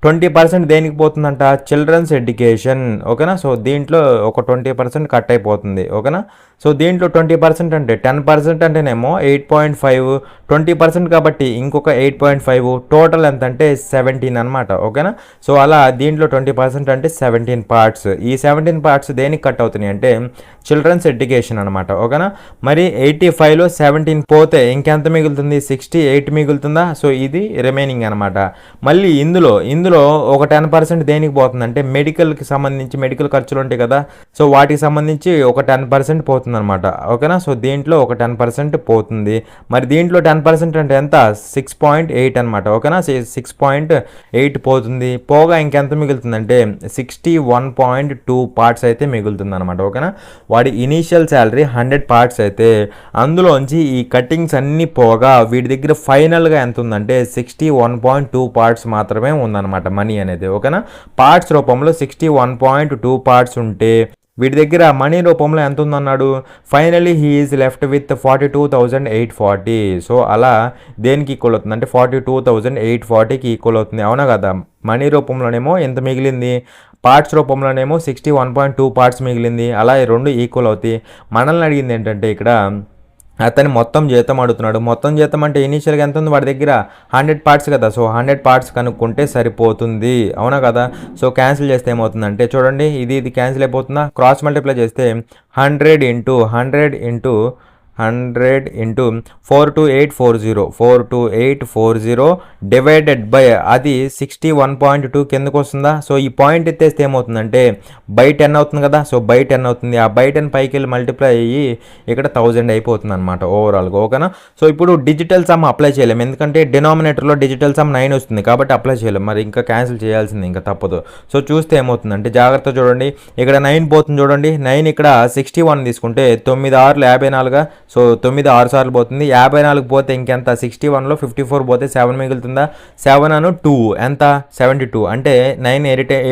20% దేనికి పోతుందంట? Children's education. ఓకేనా? సో దీంట్లో ఒక 20% కట్ అయిపోతుంది. ఓకేనా? సో దీంట్లో 20% అంటే 10% అంటేనేమో 8.5, 20% కాబట్టి ఇంకొక 8.5, టోటల్ ఎంత అంటే 17 అనమాట. ఓకేనా? సో అలా దీంట్లో 20% అంటే 17 పార్ట్స్. ఈ 17 పార్ట్స్ దేనికి కట్ అవుతున్నాయి అంటే చిల్డ్రన్స్ ఎడ్యుకేషన్ అనమాట. ఓకేనా? మరి 85లో 17 పోతే ఇంకెంత మిగులుతుంది? 68 మిగులుతుందా? సో ఇది రిమైనింగ్ అనమాట. మళ్ళీ ఇందులో ఒక 10% దేనికి పోతుందంటే మెడికల్కి సంబంధించి, మెడికల్ ఖర్చులు ఉంటాయి కదా. సో వాటికి సంబంధించి ఒక 10% పోతుంది అనమాట. ఓకేనా? సో దీంట్లో ఒక 10% పోతుంది. మరి దీంట్లో 10% అంటే ఎంత? 6.8 అనమాట. ఓకేనా? 6.8 పోతుంది. పోగా ఇంకెంత మిగులుతుందంటే 61.2 పార్ట్స్ అయితే మిగులుతుంది అనమాట. ఓకేనా? వాడి ఇనీషియల్ శాలరీ 100 పార్ట్స్ అయితే అందులోంచి ఈ కట్టింగ్స్ అన్నీ పోగా వీడి దగ్గర ఫైనల్గా ఎంత ఉందంటే 61.2 పార్ట్స్ మాత్రమే ఉందన్నమాట మనీ అనేది. ఓకేనా? పార్ట్స్ రూపంలో 61.2 పార్ట్స్ ఉంటే వీడి దగ్గర మనీ రూపంలో ఎంత ఉందన్నాడు? Finally he is left with 42,840. So అలా దేనికి ఈక్వల్ అవుతుంది అంటే 42,840కి ఈక్వల్ అవుతుంది. అవునా కదా? మనీ రూపంలోనేమో ఎంత మిగిలింది, పార్ట్స్ రూపంలోనేమో 61.2 పార్ట్స్ మిగిలింది. అలా ఈ రెండు ఈక్వల్ అవుతాయి. మనల్ని అడిగింది ఏంటంటే ఇక్కడ అతని మొత్తం జీతం అడుగుతున్నాడు. మొత్తం జీతం అంటే ఇనీషియల్గా ఎంత ఉంది వాడి దగ్గర? 100 పార్ట్స్ కదా. సో 100 పార్ట్స్ కనుక్కుంటే సరిపోతుంది. అవునా కదా? సో క్యాన్సిల్ చేస్తే ఏమవుతుందంటే చూడండి, ఇది క్యాన్సిల్ అయిపోతుందా? క్రాస్ మల్టిప్లై చేస్తే 100 × 100 × 100 ఇంటూ 42840 డివైడెడ్ బై అది 61.2 కిందకు వస్తుందా. సో ఈ పాయింట్ ఎత్తేస్తే ఏమవుతుందంటే బై 10 అవుతుంది కదా. సో బై 10 అవుతుంది. ఆ బై 10 పైకి వెళ్ళి మల్టిప్లై అయ్యి ఇక్కడ 1000 అయిపోతుంది అనమాట ఓవరాల్గా. ఓకేనా. సో ఇప్పుడు డిజిటల్ సమ్ అప్లై చేయలేము, ఎందుకంటే డినామినేటర్లో డిజిటల్ సమ్ 9 వస్తుంది కాబట్టి అప్లై చేయలేము. మరి ఇంకా క్యాన్సిల్ చేయాల్సింది, ఇంకా తప్పదు. సో చూస్తే ఏమవుతుందంటే జాగ్రత్త చూడండి, ఇక్కడ 9 పోతుంది చూడండి. 9 ఇక్కడ 61 తీసుకుంటే 9 6 54. సో 9 6 సార్లు పోతుంది. 54 పోతే ఇంకెంత, 61లో 54 పోతే 7 మిగులుతుందా. 7 అను 2 ఎంత, 72. అంటే 9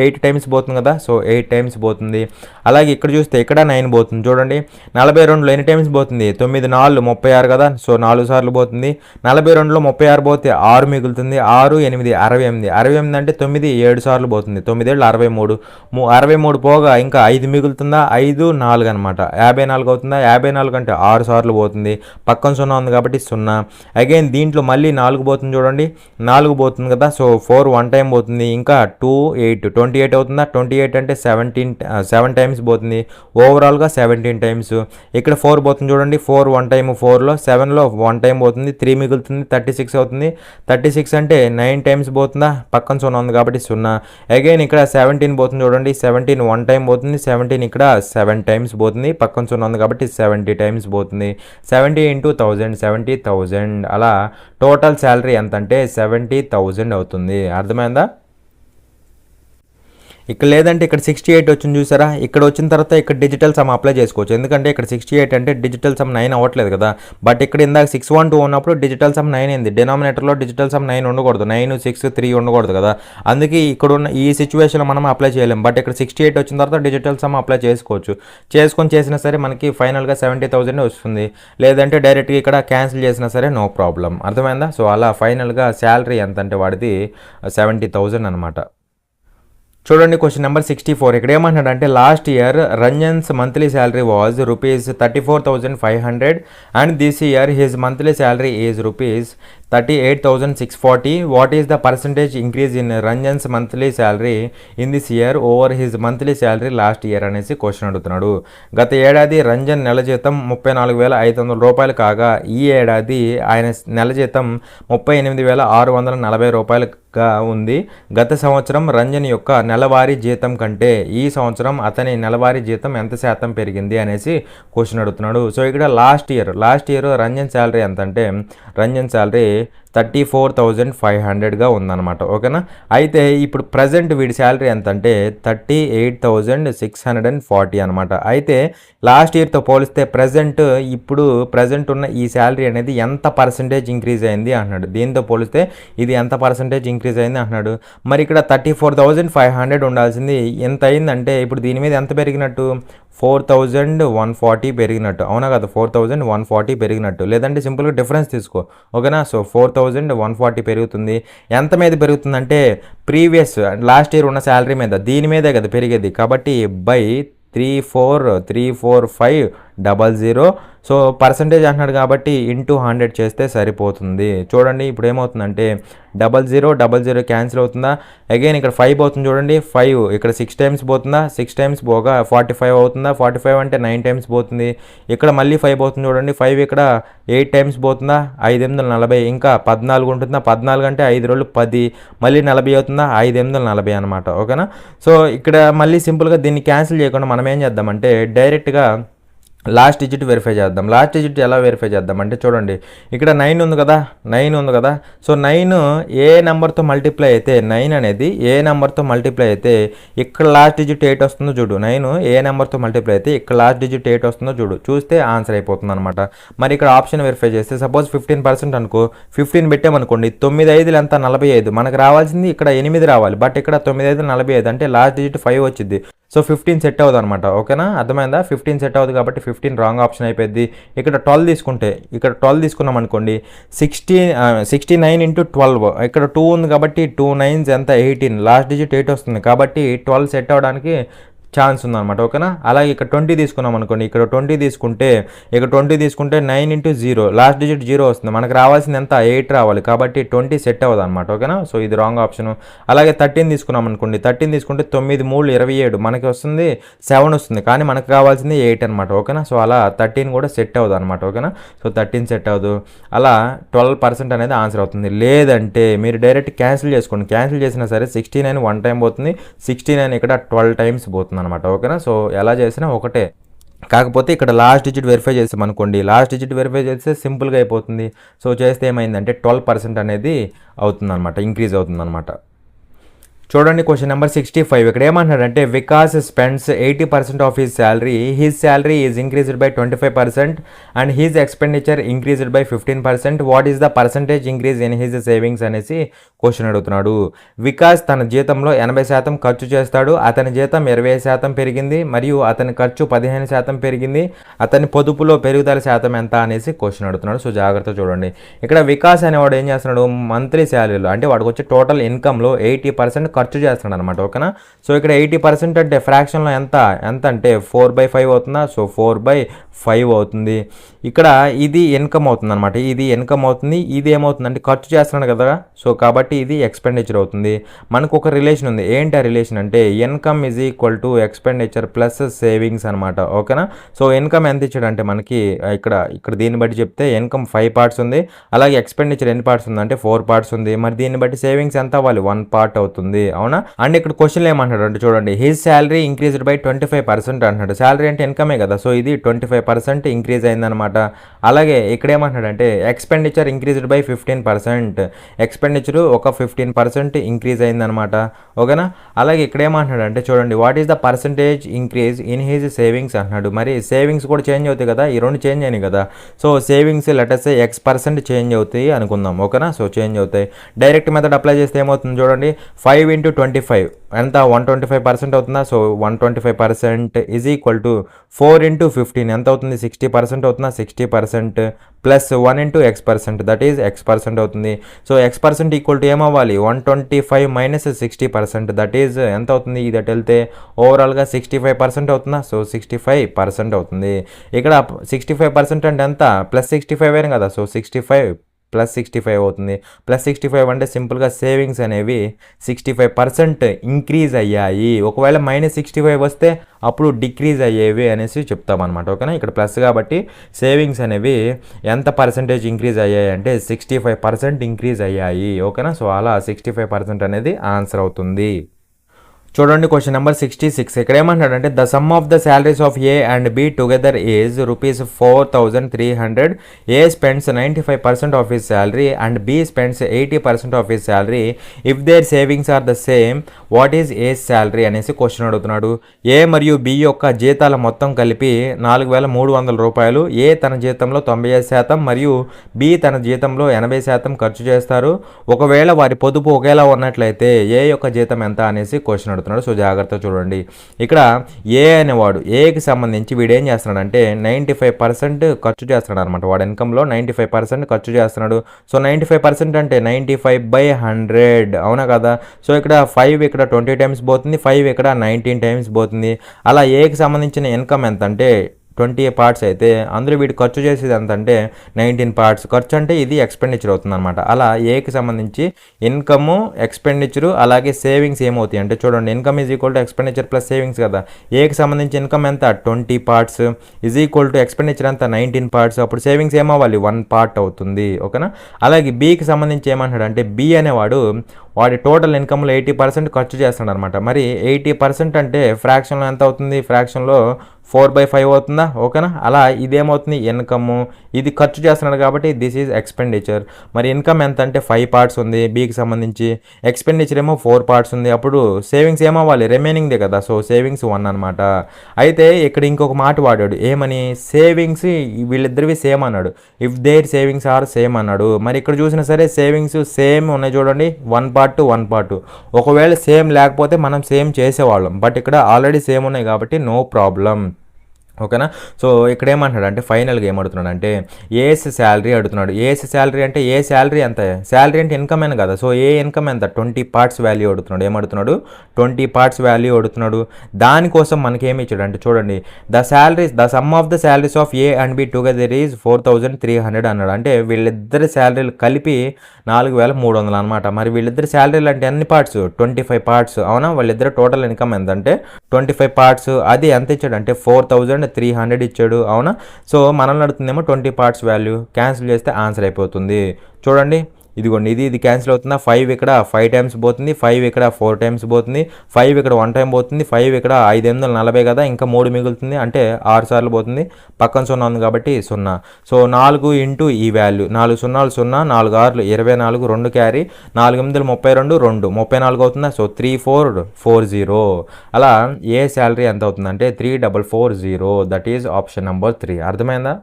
8 టైమ్స్ పోతుంది కదా. సో 8 టైమ్స్ పోతుంది. అలాగే ఇక్కడ చూస్తే ఇక్కడ 9 పోతుంది చూడండి. 42లో ఎన్ని టైమ్స్ పోతుంది, 9 4 36 కదా. సో 4 సార్లు పోతుంది. 42లో 36 పోతే 6 మిగులుతుంది. 6 8 68 అంటే 9 7 సార్లు పోతుంది. 9 7 63. 63 పోగా ఇంకా 5 మిగులుతుందా. 5 4 అనమాట, 54 అవుతుందా. 54 అంటే 6 సార్లు పోతుంది. పక్కన 0 ఉంది కాబట్టి 0. అగైన్ దీంట్లో మళ్ళీ 4 పోతుంది చూడండి. 4 పోతుంది కదా. సో 4 1 టైం పోతుంది. ఇంకా 2 8 28 అవుతుందా. 28 అంటే 7 టైమ్స్ పోతుంది. ఓవరాల్గా 17 టైమ్స్. ఇక్కడ 4 పోతుంది చూడండి. 4 1 టైం, 4లో 7లో 1 టైం పోతుంది. 3 మిగులుతుంది. 36 అవుతుంది. 36 అంటే 9 టైమ్స్ పోతుందా. పక్కన 0 ఉంది కాబట్టి 0. అగైన్ ఇక్కడ 17 పోతుంది చూడండి. 17 1 టైం పోతుంది. 17 ఇక్కడ 7 టైమ్స్ పోతుంది. పక్కన 0 ఉంది కాబట్టి 70 టైమ్స్ పోతుంది. 70 ఇంటూ 1000 70,000. అలా టోటల్ శాలరీ ఎంత అంటే 70,000 అవుతుంది. అర్థమైందా. ఇక్కడ లేదంటే ఇక్కడ 68 వచ్చింది చూసారా. ఇక్కడ వచ్చిన తర్వాత ఇక్కడ డిజిటల్ సమ్ అప్లై చేసుకోవచ్చు, ఎందుకంటే ఇక్కడ 68 అంటే డిజిటల్ సమ్ 9 అవ్వట్లేదు కదా. బట్ ఇక్కడ ఇందాక 612 ఉన్నప్పుడు డిజిటల్ సమ్ 9 అయింది. డినామినేటర్లో డిజిటల్ సమ్ 9 ఉండకూడదు, 9 6 3 ఉండకూడదు కదా. అందుకే ఇక్కడ ఉన్న ఈ సిచ్యువేషన్లో మనం అప్లై చేయలేం. బట్ ఇక్కడ 68 వచ్చిన తర్వాత డిజిటల్ సమ్ అప్లై చేసుకోవచ్చు. చేసినా సరే మనకి ఫైనల్గా 70,000 వస్తుంది. లేదంటే డైరెక్ట్గా ఇక్కడ క్యాన్సిల్ చేసినా సరే నో ప్రాబ్లం. అర్థమైందా. సో అలా ఫైనల్గా శాలరీ ఎంత అంటే వాడిది 70,000 అనమాట. చూడండి క్వశ్చన్ నెంబర్ 64. ఇక్కడ ఏమంటున్నాడంటే last year Ranjan's monthly salary was rupees 34,500 and this year his monthly salary is rupees 38,640. What is the percentage increase in Ranjan's monthly salary in this year over his monthly salary last year అనేసి question అడుగుతున్నాడు. గత ఏడాది రంజన్ నెల జీతం 34,500 రూపాయలు కాగా ఈ ఏడాది ఆయన నెల జీతం 38,640 రూపాయలుగా ఉంది. గత సంవత్సరం రంజన్ యొక్క నెలవారీ జీతం కంటే ఈ సంవత్సరం అతని నెలవారీ జీతం ఎంత శాతం పెరిగింది అనేసి క్వశ్చన్ అడుగుతున్నాడు. సో ఇక్కడ లాస్ట్ ఇయర్ రంజన్ శాలరీ ఎంత అంటే రంజన్ శాలరీ 34,500గా ఉందన్నమాట. ఓకేనా. అయితే ఇప్పుడు ప్రజెంట్ వీడి శాలరీ ఎంత అంటే 38,640 అనమాట. అయితే లాస్ట్ ఇయర్తో పోలిస్తే ప్రజెంట్ ఉన్న ఈ శాలరీ అనేది ఎంత పర్సంటేజ్ ఇంక్రీజ్ అయింది అంటున్నాడు. దీంతో పోలిస్తే ఇది ఎంత పర్సంటేజ్ ఇంక్రీజ్ అయింది అంటున్నాడు. మరి ఇక్కడ 34,500 ఉండాల్సింది ఎంత అయిందంటే ఇప్పుడు దీని మీద ఎంత పెరిగినట్టు, 4,140 పెరిగినట్టు. అవునా కదా, 4,140 పెరిగినట్టు. లేదంటే సింపుల్గా డిఫరెన్స్ తీసుకో. ఓకేనా. సో 4,140 పెరుగుతుంది. ఎంత మీద పెరుగుతుందంటే ప్రీవియస్ లాస్ట్ ఇయర్ ఉన్న శాలరీ మీద, దీని మీదే కదా పెరిగేది. కాబట్టి బై 34500. సో పర్సంటేజ్ అంటున్నాడు కాబట్టి ఇంటూ 100 చేస్తే సరిపోతుంది. చూడండి ఇప్పుడు ఏమవుతుందంటే 00 క్యాన్సిల్ అవుతుందా. అగైన్ ఇక్కడ 5 పోతుంది చూడండి. 5 ఇక్కడ 6 టైమ్స్ పోతుందా. 6 టైమ్స్ పోగా 45 అవుతుందా. 45 అంటే 9 టైమ్స్ పోతుంది. ఇక్కడ మళ్ళీ 5 పోతుంది చూడండి. 5 ఇక్కడ 8 టైమ్స్ పోతుందా. 5 8 40. ఇంకా 14 ఉంటుందా. 14 అంటే 5 రోజులు 10. మళ్ళీ 40 అవుతుందా. 5 8 40 అనమాట. ఓకేనా. సో ఇక్కడ మళ్ళీ సింపుల్గా దీన్ని క్యాన్సిల్ చేయకుండా మనం ఏం చేద్దామంటే డైరెక్ట్గా లాస్ట్ డిజిట్ వెరిఫై చేద్దాం. లాస్ట్ డిజిట్ ఎలా వెరిఫై చేద్దాం అంటే చూడండి ఇక్కడ 9 ఉంది కదా. సో 9 ఏ నెంబర్తో మల్టిప్లై అయితే 9 అనేది ఏ నెంబర్తో మల్టిప్లై అయితే ఇక్కడ లాస్ట్ డిజిట్ 8 వస్తుందో చూడు. 9 ఏ నెంబర్తో మల్టిప్లై అయితే ఇక్కడ లాస్ట్ డిజిట్ 8 వస్తుందో చూడు. చూస్తే ఆన్సర్ అయిపోతుంది అనమాట. మరి ఇక్కడ ఆప్షన్ వెరిఫై చేస్తే సపోజ్ 15% అనుకో, 15 పెట్టామనుకోండి. 9 5 ఎంత 45. మనకు రావాల్సింది ఇక్కడ 8 రావాలి. బట్ ఇక్కడ 9 5 45 అంటే లాస్ట్ డిజిట్ 5 వచ్చింది. సో 15 సెట్ అవుతుంది అనమాట. ఓకేనా, అర్థమైందా. 15 సెట్ అవుతుంది కాబట్టి 15 రాంగ్ ఆప్షన్ అయిపోయింది. ఇక్కడ 12 తీసుకుంటే, ఇక్కడ 12 తీసుకున్నాం అనుకోండి. 69 ఇంటూ 12. ఇక్కడ 2 ఉంది కాబట్టి 2 9s ఎంత 18. లాస్ట్ డిజిట్ 8 వస్తుంది కాబట్టి 12 సెట్ అవ్వడానికి ఛాన్స్ ఉందన్నమాట. ఓకేనా. అలాగే ఇక్కడ 20 తీసుకున్నాం అనుకోండి, ఇక్కడ 20 తీసుకుంటే 9 × 0 లాస్ట్ డిజిట్ 0 వస్తుంది. మనకు రావాల్సింది ఎంత 8 రావాలి, కాబట్టి 20 సెట్ అవ్వదు అనమాట. ఓకేనా. సో ఇది రాంగ్ ఆప్షన్. అలాగే 13 తీసుకున్నాం అనుకోండి, 13 తీసుకుంటే 9 × 3 = 27 మనకి వస్తుంది 7 వస్తుంది, కానీ మనకు రావాల్సింది 8 అనమాట. ఓకేనా. సో అలా 13 కూడా సెట్ అవ్వదు అనమాట. ఓకేనా. సో 13 సెట్ అవ్వదు. అలా 12% అనేది ఆన్సర్ అవుతుంది. లేదంటే మీరు డైరెక్ట్ క్యాన్సిల్ చేసుకోండి. క్యాన్సిల్ చేసినా సరే 69 1 టైం పోతుంది, 69 ఇక్కడ 12 టైమ్స్ పోతుంది అనమాట. ఓకేనా. సో ఎలా చేసినా ఒకటే, కాకపోతే ఇక్కడ లాస్ట్ డిజిట్ వెరిఫై చేసాం అనుకోండి, లాస్ట్ డిజిట్ వెరిఫై చేస్తే సింపుల్గా అయిపోతుంది. సో చేస్తే ఏమైందంటే 12% అనేది అవుతుందన్నమాట, ఇంక్రీజ్ అవుతుందన్నమాట. చూడండి క్వశ్చన్ నెంబర్ 65. ఇక్కడ ఏమంటున్నాడంటే Vikas spends 80% of his salary, his salary is increased by 25% and his expenditure increased by 15%. What is the percentage increase in his savings అనేసి క్వశ్చన్ అడుగుతున్నాడు. వికాస్ తన జీతంలో 80% ఖర్చు చేస్తాడు, అతని జీతం 20% పెరిగింది మరియు అతని ఖర్చు 15% పెరిగింది. అతని పొదుపులో పెరుగుదల శాతం ఎంత అనేసి క్వశ్చన్ అడుగుతున్నాడు. సో జాగ్రత్త చూడండి. ఇక్కడ వికాస్ అనేవాడు ఏం చేస్తున్నాడు, మంత్లీ శాలరీలో అంటే వాడికి వచ్చే టోటల్ ఇన్కమ్లో 80% ఖర్చు చేస్తున్నాడు అనమాట. ఓకేనా. సో ఇక్కడ 80% అంటే ఫ్రాక్షన్లో ఎంత అంటే 4/5 అవుతుందా. సో 4/5 అవుతుంది. ఇక్కడ ఇది ఇన్కమ్ అవుతుంది అనమాట, ఇది ఇన్కమ్ అవుతుంది, ఇది ఏమవుతుందంటే ఖర్చు చేస్తున్నాడు కదా. సో కాబట్టి ఇది ఎక్స్పెండిచర్ అవుతుంది. మనకు ఒక రిలేషన్ ఉంది. ఏంటి ఆ రిలేషన్ అంటే income is equal to expenditure plus savings అనమాట. ఓకేనా. సో ఇన్కమ్ ఎంత ఇచ్చాడంటే మనకి ఇక్కడ దీన్ని బట్టి చెప్తే ఇన్కమ్ 5 పార్ట్స్ ఉంది, అలాగే ఎక్స్పెండిచర్ ఎన్ని పార్ట్స్ ఉంది అంటే 4 పార్ట్స్ ఉంది. మరి దీన్ని బట్టి సేవింగ్స్ ఎంత అవ్వాలి, 1 పార్ట్ అవుతుంది. అవునా. అండ్ ఇక్కడ క్వశ్చన్ ఏమంటాడు అంటే చూడండి, హిస్ శాలరీ ఇంక్రీజ్డ్ బై 25% అంటున్నాడు. శాలరీ అంటే ఇన్కమే కదా. సో ఇది 25% ఇంక్రీజ్ అయిందనమాట. అలాగే ఇక్కడ ఏమంటున్నాడంటే ఎక్స్పెండిచర్ ఇంక్రీజ్డ్ బై 15%, ఎక్స్పెండిచర్ ఒక 15% ఇంక్రీజ్ అయిందనమాట. ఓకేనా. అలాగే ఇక్కడ ఏమంటున్నాడంటే చూడండి, what is the percentage increase in his savings అంటున్నాడు. మరి సేవింగ్స్ కూడా చేంజ్ అవుతాయి కదా, ఈ రెండు చేంజ్ అయినాయి కదా. So savings letters X% change అవుతాయి అనుకుందాం. ఓకేనా. సో చేంజ్ అవుతాయి. డైరెక్ట్ మెథడ్ అప్లై చేస్తే ఏమవుతుంది చూడండి, 5 × 25 ఎంత 125% అవుతుందా. సో 125% ఈజ్ ఈక్వల్ టు 4 × 15 ఎంత అవుతుంది, 60% అవుతుందా. 60% plus 1 × X% that is X% అవుతుంది. సో X% ఈక్వల్ టు ఏమవ్వాలి, 125 మైనస్ 60% దట్ ఈజ్ ఎంత అవుతుంది, ఇది అటు వెళ్తే ఓవరాల్గా 65% అవుతుందా. సో 65% అవుతుంది. ఇక్కడ 65% అంటే ఎంత, +65 కదా. సో 65 +65 అవుతుంది. +65 అంటే సింపుల్గా సేవింగ్స్ అనేవి 65% ఇంక్రీజ్ అయ్యాయి. ఒకవేళ -65 వస్తే అప్పుడు డిక్రీజ్ అయ్యేవి అనేసి చెప్తామన్నమాట. ఓకేనా. ఇక్కడ ప్లస్ కాబట్టి సేవింగ్స్ అనేవి ఎంత పర్సెంటేజ్ ఇంక్రీజ్ అయ్యాయి అంటే 65% ఇంక్రీజ్ అయ్యాయి. ఓకేనా. సో అలా 65% అనేది ఆన్సర్ అవుతుంది. చూడండి క్వశ్చన్ నెంబర్ 66. ఇక్కడ ఏమంటాడంటే the sum of the salaries of A and B together is ₹4,300. A spends 95% of his salary and B spends 80% of his salary. If their savings are the same, what is A salary అనేసి question అడుగుతున్నాడు. A మరియు B యొక్క జీతాల మొత్తం కలిపి ₹4,300. ఏ తన జీతంలో 95% మరియు బి తన జీతంలో 80% ఖర్చు చేస్తారు. ఒకవేళ వారి పొదుపు ఒకేలా ఉన్నట్లయితే ఏ యొక్క జీతం ఎంత అనేసి క్వశ్చన్ అడుగుతున్నాడు. సో జాగ్రత్త చూడండి. ఇక్కడ ఏ అనేవాడు ఏకి సంబంధించి వీడు ఏం చేస్తున్నాడు అంటే 95% ఖర్చు చేస్తున్నాడు అనమాట. వాడు ఇన్కంలో 95% ఖర్చు చేస్తున్నాడు. సో 95% అంటే 95/100 అవునా కదా. సో ఇక్కడ 5 ఇక్కడ 20 టైమ్స్ పోతుంది, 5 ఇక్కడ 19 టైమ్స్ పోతుంది. అలా ఏకి సంబంధించిన ఇన్కమ్ ఎంత అంటే 20 పార్ట్స్ అయితే అందులో వీడు ఖర్చు చేసేది ఎంత అంటే 19 పార్ట్స్. ఖర్చు అంటే ఇది ఎక్స్పెండిచర్ అవుతుంది అనమాట. అలా ఏకి సంబంధించి ఇన్కమ్, ఎక్స్పెండిచరు అలాగే సేవింగ్స్ ఏమవుతాయి అంటే చూడండి, income is equal to expenditure plus savings కదా. ఏకి సంబంధించి ఇన్కమ్ ఎంత 20 parts is equal to expenditure ఎంత 19 పార్ట్స్. అప్పుడు సేవింగ్స్ ఏమవ్వాలి 1 పార్ట్ అవుతుంది. ఓకేనా. అలాగే బీకి సంబంధించి ఏమంటాడు అంటే బి అనేవాడు వాడి టోటల్ ఇన్కమ్లో 80% ఖర్చు చేస్తాడు అనమాట. మరి 80% అంటే ఫ్రాక్షన్లో ఎంత అవుతుంది, ఫ్రాక్షన్లో 4/5 అవుతుందా. ఓకేనా. అలా ఇదేమవుతుంది ఇన్కమ్, ఇది ఖర్చు చేస్తున్నాడు కాబట్టి దిస్ ఈజ్ ఎక్స్పెండిచర్. మరి ఇన్కమ్ ఎంత అంటే 5 పార్ట్స్ ఉంది బీకి సంబంధించి, ఎక్స్పెండిచర్ ఏమో 4 పార్ట్స్ ఉంది. అప్పుడు సేవింగ్స్ ఏమవ్వాలి రిమైనింగ్దే కదా. సో సేవింగ్స్ 1 అనమాట. అయితే ఇక్కడ ఇంకొక మాట వాడాడు ఏమని, సేవింగ్స్ వీళ్ళిద్దరివి సేమ్ అన్నాడు. If their savings are same అన్నాడు. మరి ఇక్కడ చూసినా సరే సేవింగ్స్ సేమ్ ఉన్నాయి చూడండి, 1 పార్ట్ 1 పార్ట్. ఒకవేళ సేమ్ లేకపోతే మనం సేమ్ చేసేవాళ్ళం, బట్ ఇక్కడ ఆల్రెడీ సేమ్ ఉన్నాయి కాబట్టి నో ప్రాబ్లం. ఓకేనా. సో ఇక్కడ ఏమంటున్నాడు అంటే ఫైనల్గా ఏమడుతున్నాడు అంటే ఏఎస్ శాలరీ అడుగుతున్నాడు. ఏఎస్ శాలరీ అంటే ఏ శాలరీ ఎంత, శాలరీ అంటే ఇన్కమ్ అని కదా. సో ఏ ఇన్కమ్ ఎంత 20 పార్ట్స్ వాల్యూ అడుగుతున్నాడు. ఏమడుతున్నాడు 20 పార్ట్స్ వాల్యూ అడుగుతున్నాడు. దానికోసం మనకి ఏమి ఇచ్చాడు అంటే చూడండి, the sum of the salaries of A and B together is 4300 అన్నాడు. అంటే వీళ్ళిద్దరి శాలరీలు కలిపి 4300 అనమాట. మరి వీళ్ళిద్దరి శాలరీలు అంటే ఎన్ని పార్ట్స్ 25 పార్ట్స్ అవునా. వాళ్ళిద్దరు టోటల్ ఇన్కమ్ ఎంత అంటే 25 పార్ట్స్. అది ఎంత ఇచ్చాడు అంటే 4300 ఇచ్చాడు అవునా. సో మనల్ని అడుగుతుందేమో 20 పార్ట్స్ వాల్యూ. క్యాన్సిల్ చేస్తే ఆన్సర్ అయిపోతుంది. చూడండి ఇదిగోండి, ఇది క్యాన్సిల్ అవుతుందా, 5 ఇక్కడ 5 టైమ్స్ పోతుంది, 5 ఇక్కడ 4 టైమ్స్ పోతుంది, 5 ఇక్కడ 1 టైం పోతుంది, 5 ఇక్కడ 540 కదా, ఇంకా 3 మిగులుతుంది అంటే 6 సార్లు పోతుంది. పక్కన 0 ఉంది కాబట్టి 0. సో 4 ఇంటూ ఈ వాల్యూ 4 0 0 4 6 24 2 క్యారీ 4 8 32 2 34 అవుతుందా. సో 3440. అలా ఏ శాలరీ ఎంత అవుతుందంటే 3440. That is option number 3. అర్థమైందా.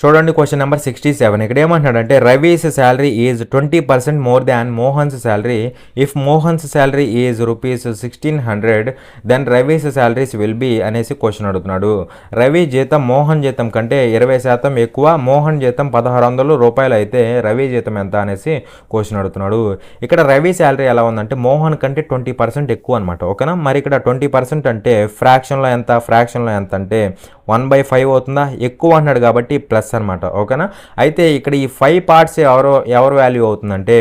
చూడండి క్వశ్చన్ నెంబర్ 67. ఇక్కడ ఏమంటున్నాడంటే Ravi's salary is 20% more than Mohan's salary. If Mohan's salary is ₹1600 then Ravi's salaries will be అనేసి క్వశ్చన్ అడుగుతున్నాడు. రవి జీతం మోహన్ జీతం కంటే 20% ఎక్కువ, మోహన్ జీతం ₹1600 అయితే రవి జీతం ఎంత అనేసి క్వశ్చన్ అడుగుతున్నాడు. ఇక్కడ రవి శాలరీ ఎలా ఉందంటే మోహన్ కంటే 20% ఎక్కువ అనమాట. ఓకేనా. మరి ఇక్కడ 20% అంటే ఫ్రాక్షన్లో ఎంత అంటే 1/5 అవుతుందా. ఎక్కువ అన్నాడు కాబట్టి ప్లస్ అనమాట. ఓకేనా. అయితే ఇక్కడ ఈ 5 పార్ట్స్ ఎవరు వాల్యూ అవుతుందంటే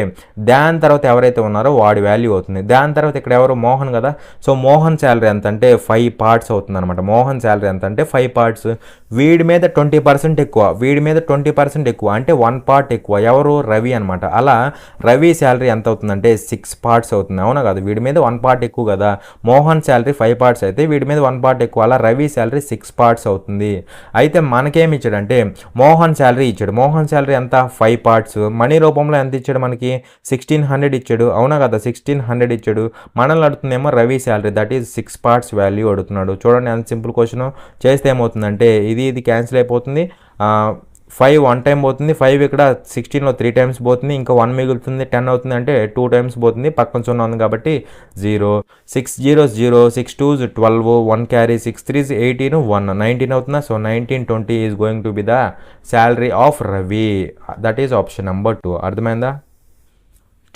దాని తర్వాత ఎవరైతే ఉన్నారో వాడి వాల్యూ అవుతుంది. దాని తర్వాత ఇక్కడ ఎవరు మోహన్ కదా. సో మోహన్ శాలరీ ఎంత అంటే 5 పార్ట్స్ అవుతుంది అనమాట. మోహన్ శాలరీ ఎంత అంటే 5 పార్ట్స్. వీడి మీద 20% ఎక్కువ, వీడి మీద 20% ఎక్కువ అంటే 1 పార్ట్ ఎక్కువ. ఎవరు రవి అనమాట. అలా రవి శాలరీ ఎంత అవుతుందంటే 6 పార్ట్స్ అవుతుంది అవునా కదా. వీడి మీద 1 పార్ట్ ఎక్కువ కదా. మోహన్ శాలరీ 5 పార్ట్స్ అయితే వీడి మీద 1 పార్ట్ ఎక్కువ. అలా రవి శాలరీ 6 పార్ట్స్ అవుతుంది. అయితే మనకేమి ఇచ్చాడంటే మోహన్ శాలరీ ఇచ్చాడు. మోహన్ శాలరీ ఎంత 5 పార్ట్స్. మనీ రూపంలో ఎంత ఇచ్చాడు మనకి 1600 ఇచ్చాడు అవునా కదా. 1600 ఇచ్చాడు. మనల్ని అడుగుతుందేమో Ravi salary that is 6 parts value అడుగుతున్నాడు. చూడండి ఎంత సింపుల్ క్వశ్చన్. చేస్తే ఏమవుతుందంటే ఇది క్యాన్సిల్ అయిపోతుంది. 5 1 టైం పోతుంది, 5 ఇక్కడ 16లో 3 టైమ్స్ పోతుంది, ఇంకా 1 మిగులుతుంది, 10 అవుతుంది అంటే 2 టైమ్స్ పోతుంది, పక్కన 0 ఉంది కాబట్టి 0. 6 0 0 6 2 12 1 క్యారీ 6 3 18 1 19 అవుతుందా. So 1920 is going to be the salary of Ravi. That is option number 2. అర్థమైందా.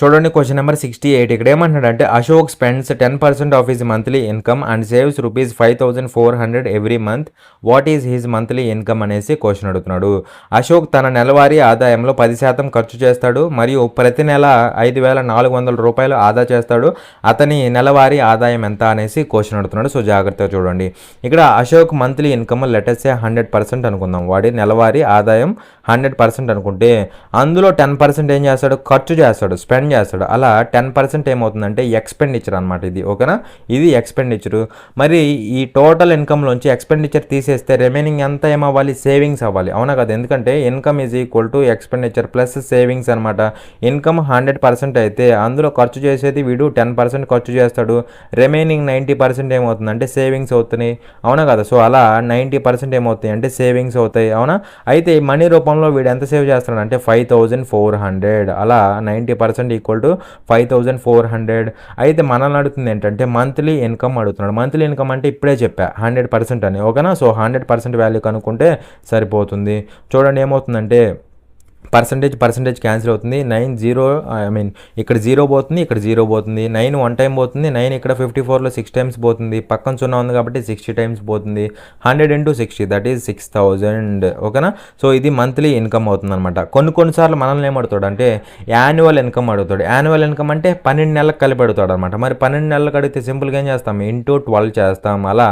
చూడండి క్వశ్చన్ నెంబర్ 68. ఇక్కడ ఏమంటున్నాడంటే Ashok spends 10% of his monthly income and saves ₹5400 every month. What is his monthly income అనేసి క్వశ్చన్ అడుగుతున్నాడు. అశోక్ తన నెలవారీ ఆదాయంలో 10% ఖర్చు చేస్తాడు మరియు ప్రతి నెల ₹5400 ఆదా చేస్తాడు. అతని నెలవారీ ఆదాయం ఎంత అనేసి క్వశ్చన్ అడుగుతున్నాడు. సో జాగ్రత్తగా చూడండి. ఇక్కడ అశోక్ మంత్లీ ఇన్కమ్ లెటర్సే 100% అనుకుందాం. వాడి నెలవారీ ఆదాయం 100% అనుకుంటే అందులో 10% ఏం చేస్తాడు, ఖర్చు చేస్తాడు, స్పెండ్ చేస్తాడు. అలా 10% ఏమవుతుందంటే ఎక్స్పెండిచర్ అనమాట. ఇది ఓకేనా. ఇది ఎక్స్పెండిచర్. మరి ఈ టోటల్ ఇన్కమ్లోంచి ఎక్స్పెండిచర్ తీసేస్తే రిమైనింగ్ ఎంత ఏమవ్వాలి, సేవింగ్స్ అవ్వాలి అవునా కదా. ఎందుకంటే income is equal to expenditure plus savings అనమాట. ఇన్కమ్ 100% అయితే అందులో ఖర్చు చేసేది వీడు 10% ఖర్చు చేస్తాడు. రిమైనింగ్ 90% ఏమవుతుందంటే సేవింగ్స్ అవుతున్నాయి అవునా కదా. సో అలా 90% ఏమవుతాయి అంటే సేవింగ్స్ అవుతాయి అవునా. అయితే మనీ రూపంలో వీడు ఎంత సేవ్ చేస్తాడు అంటే 5400. అలా 90% ఈక్వల్ టు 5400. అయితే మనల్ని అడుగుతుంది ఏంటంటే మంత్లీ ఇన్కమ్ అడుగుతున్నాడు. మంత్లీ ఇన్కమ్ అంటే ఇప్పుడే చెప్పా 100% అని ఓకేనా. సో 100% వాల్యూ కనుక్కుంటే సరిపోతుంది. చూడండి ఏమవుతుందంటే పర్సంటేజ్ క్యాన్సిల్ అవుతుంది. 9 ఇక్కడ 0 పోతుంది, ఇక్కడ 0 పోతుంది. 9 1 టైం పోతుంది, 9 ఇక్కడ 54లో 6 టైమ్స్ పోతుంది, పక్కన 0 ఉంది కాబట్టి 60 టైమ్స్ పోతుంది. 100 × 60 దట్ ఈజ్ 6000 ఓకేనా. సో ఇది మంత్లీ ఇన్కమ్ అవుతుంది అనమాట. కొన్నిసార్లు మనల్ని ఏమడుతాడు అంటే యాన్యువల్ ఇన్కమ్ అడుగుతాడు. యాన్యువల్ ఇన్కమ్ అంటే 12 నెలలకు కలిపి అడుగుతాడు అనమాట. మరి 12 నెలలకు అడిగితే సింపుల్గా ఏం చేస్తాం, ఇంటూ 12 చేస్తాం. అలా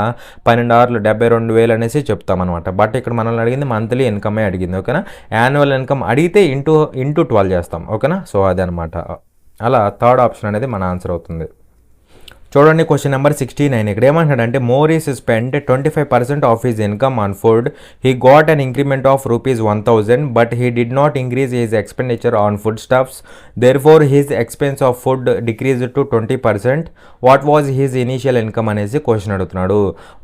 12 6 72,000 అనేసి చెప్తాం అనమాట. బట్ ఇక్కడ మనల్ని అడిగింది మంత్లీ ఇన్కమే అడిగింది ఓకేనా. యాన్యువల్ ఇన్కమ్ అడిగితే ఇంటూ 12 చేస్తాం ఓకేనా. సో అదనమాట. అలా థర్డ్ ఆప్షన్ అనేది మన ఆన్సర్ అవుతుంది. చూడండి క్వశ్చన్ నెంబర్ 69. ఇక్కడ ఏమంటాడంటే Morris spend 25% of his income on food. He got an increment of ₹1000 but he did not increase his expenditure on food stuffs. Therefore his expense of food decrease to 20%. What was his initial income అనేసి question అడుగుతున్నాడు.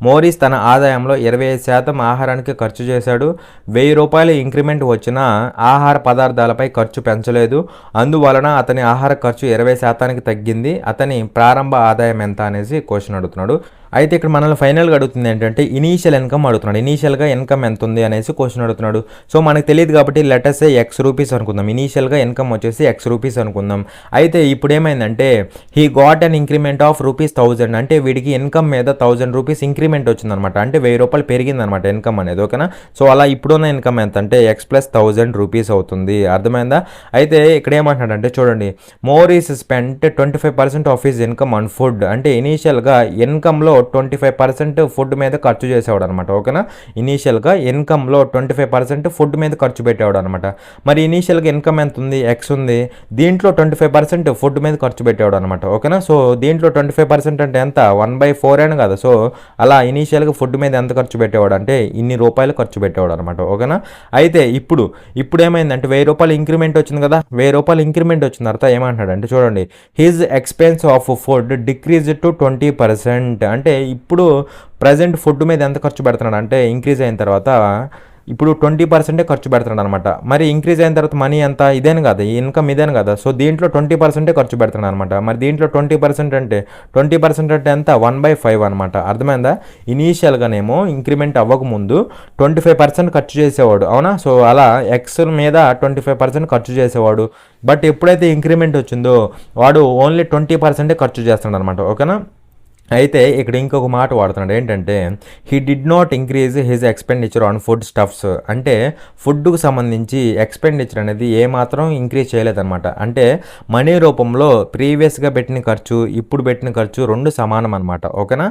Morris తన ఆదాయంలో 25% ఆహారానికి ఖర్చు చేశాడు. ₹1000 increment వచ్చినా ఆహార పదార్థాలపై ఖర్చు పెంచలేదు. అందువలన అతని ఆహార ఖర్చు 20% తగ్గింది. అతని ప్రారంభ ఆదాయం ఎంత అనేసి క్వశ్చన్ అడుగుతున్నాడు. అయితే ఇక్కడ మనల్ని ఫైనల్గా అడుగుతుంది ఏంటంటే ఇనీషియల్ ఇన్కమ్ అడుగుతున్నాడు. ఇనీషియల్గా ఇన్కమ్ ఎంత ఉంది అనేసి క్వశ్చన్ అడుగుతున్నాడు. సో మనకు తెలియదు కాబట్టి లెటర్స్ ఎక్స్ రూపీస్ అనుకుందాం. ఇనీషియల్గా ఇన్కమ్ వచ్చేసి ఎక్స్ రూపీస్ అనుకుందాం. అయితే ఇప్పుడు ఏమైందంటే he got an increment of ₹1000 అంటే వీడికి ఇన్కమ్ మీద ₹1000 ఇంక్రిమెంట్ వచ్చిందనమాట. అంటే ₹1000 పెరిగిందనమాట ఇన్కమ్ అనేది. ఓకేనా. సో అలా ఇప్పుడున్న ఇన్కమ్ ఎంత అంటే ఎక్స్ ప్లస్ ₹1000 అవుతుంది. అర్థమైందా? అయితే ఇక్కడ ఏమంటున్నాడంటే చూడండి, more is spent 25% of his income on food. అంటే ఇనీషియల్గా ఇన్కమ్లో 25% ఫుడ్ మీద ఖర్చు చేసేవాడు అనమాట. ఓకేనా. ఇనీషియల్గా ఇన్కమ్లో 25% ఫుడ్ మీద ఖర్చు పెట్టేవాడు అనమాట. మరి ఇనీషియల్గా ఇన్కమ్ ఎంత ఉంది? ఎక్స్ ఉంది. దీంట్లో 25% ఫుడ్ మీద ఖర్చు పెట్టేవాడు అనమాట. ఓకేనా. సో దీంట్లో 25% అంటే ఎంత? 1/4 అని కదా. సో అలా ఇనీషియల్గా ఫుడ్ మీద ఎంత ఖర్చు పెట్టేవాడు అంటే ఇన్ని రూపాయలు ఖర్చు పెట్టేవాడు అనమాట. ఓకేనా. అయితే ఇప్పుడు ఏమైందంటే ₹1000 ఇంక్రిమెంట్ వచ్చింది కదా. ₹1000 ఇంక్రిమెంట్ వచ్చిన తర్వాత ఏమంటున్నాడు అంటే చూడండి, his expense of food decrease to 20%. అంటే ఇప్పుడు ప్రజెంట్ ఫుడ్ మీద ఎంత ఖర్చు పెడుతున్నాడు అంటే ఇంక్రీజ్ అయిన తర్వాత ఇప్పుడు 20% ఖర్చు పెడుతున్నాడు అనమాట. మరి ఇంక్రీజ్ అయిన తర్వాత మనీ ఎంత? ఇదేను కదా, ఈ ఇన్కమ్ ఇదేను కదా. సో దీంట్లో 20% ఖర్చు పెడుతున్నాడు అనమాట. మరి దీంట్లో 20% అంటే 20% అంటే ఎంత? 1/5 అనమాట. అర్థమైందా? ఇనీషియల్గానేమో ఇంక్రిమెంట్ అవ్వకముందు 25% ఖర్చు చేసేవాడు, అవునా. సో అలా ఎక్స్ మీద 25% ఖర్చు చేసేవాడు. బట్ ఎప్పుడైతే ఇంక్రిమెంట్ వచ్చిందో వాడు ఓన్లీ 20% ఖర్చు చేస్తున్నాడు అనమాట. ఓకేనా. అయితే ఇక్కడ ఇంకొక మాట వాడుతున్నాడు ఏంటంటే he did not increase his expenditure on food stuffs. అంటే ఫుడ్కు సంబంధించి ఎక్స్పెండిచర్ అనేది ఏమాత్రం ఇంక్రీజ్ చేయలేదన్నమాట. అంటే మనీ రూపంలో ప్రీవియస్గా పెట్టిన ఖర్చు ఇప్పుడు పెట్టిన ఖర్చు రెండు సమానం అనమాట. ఓకేనా.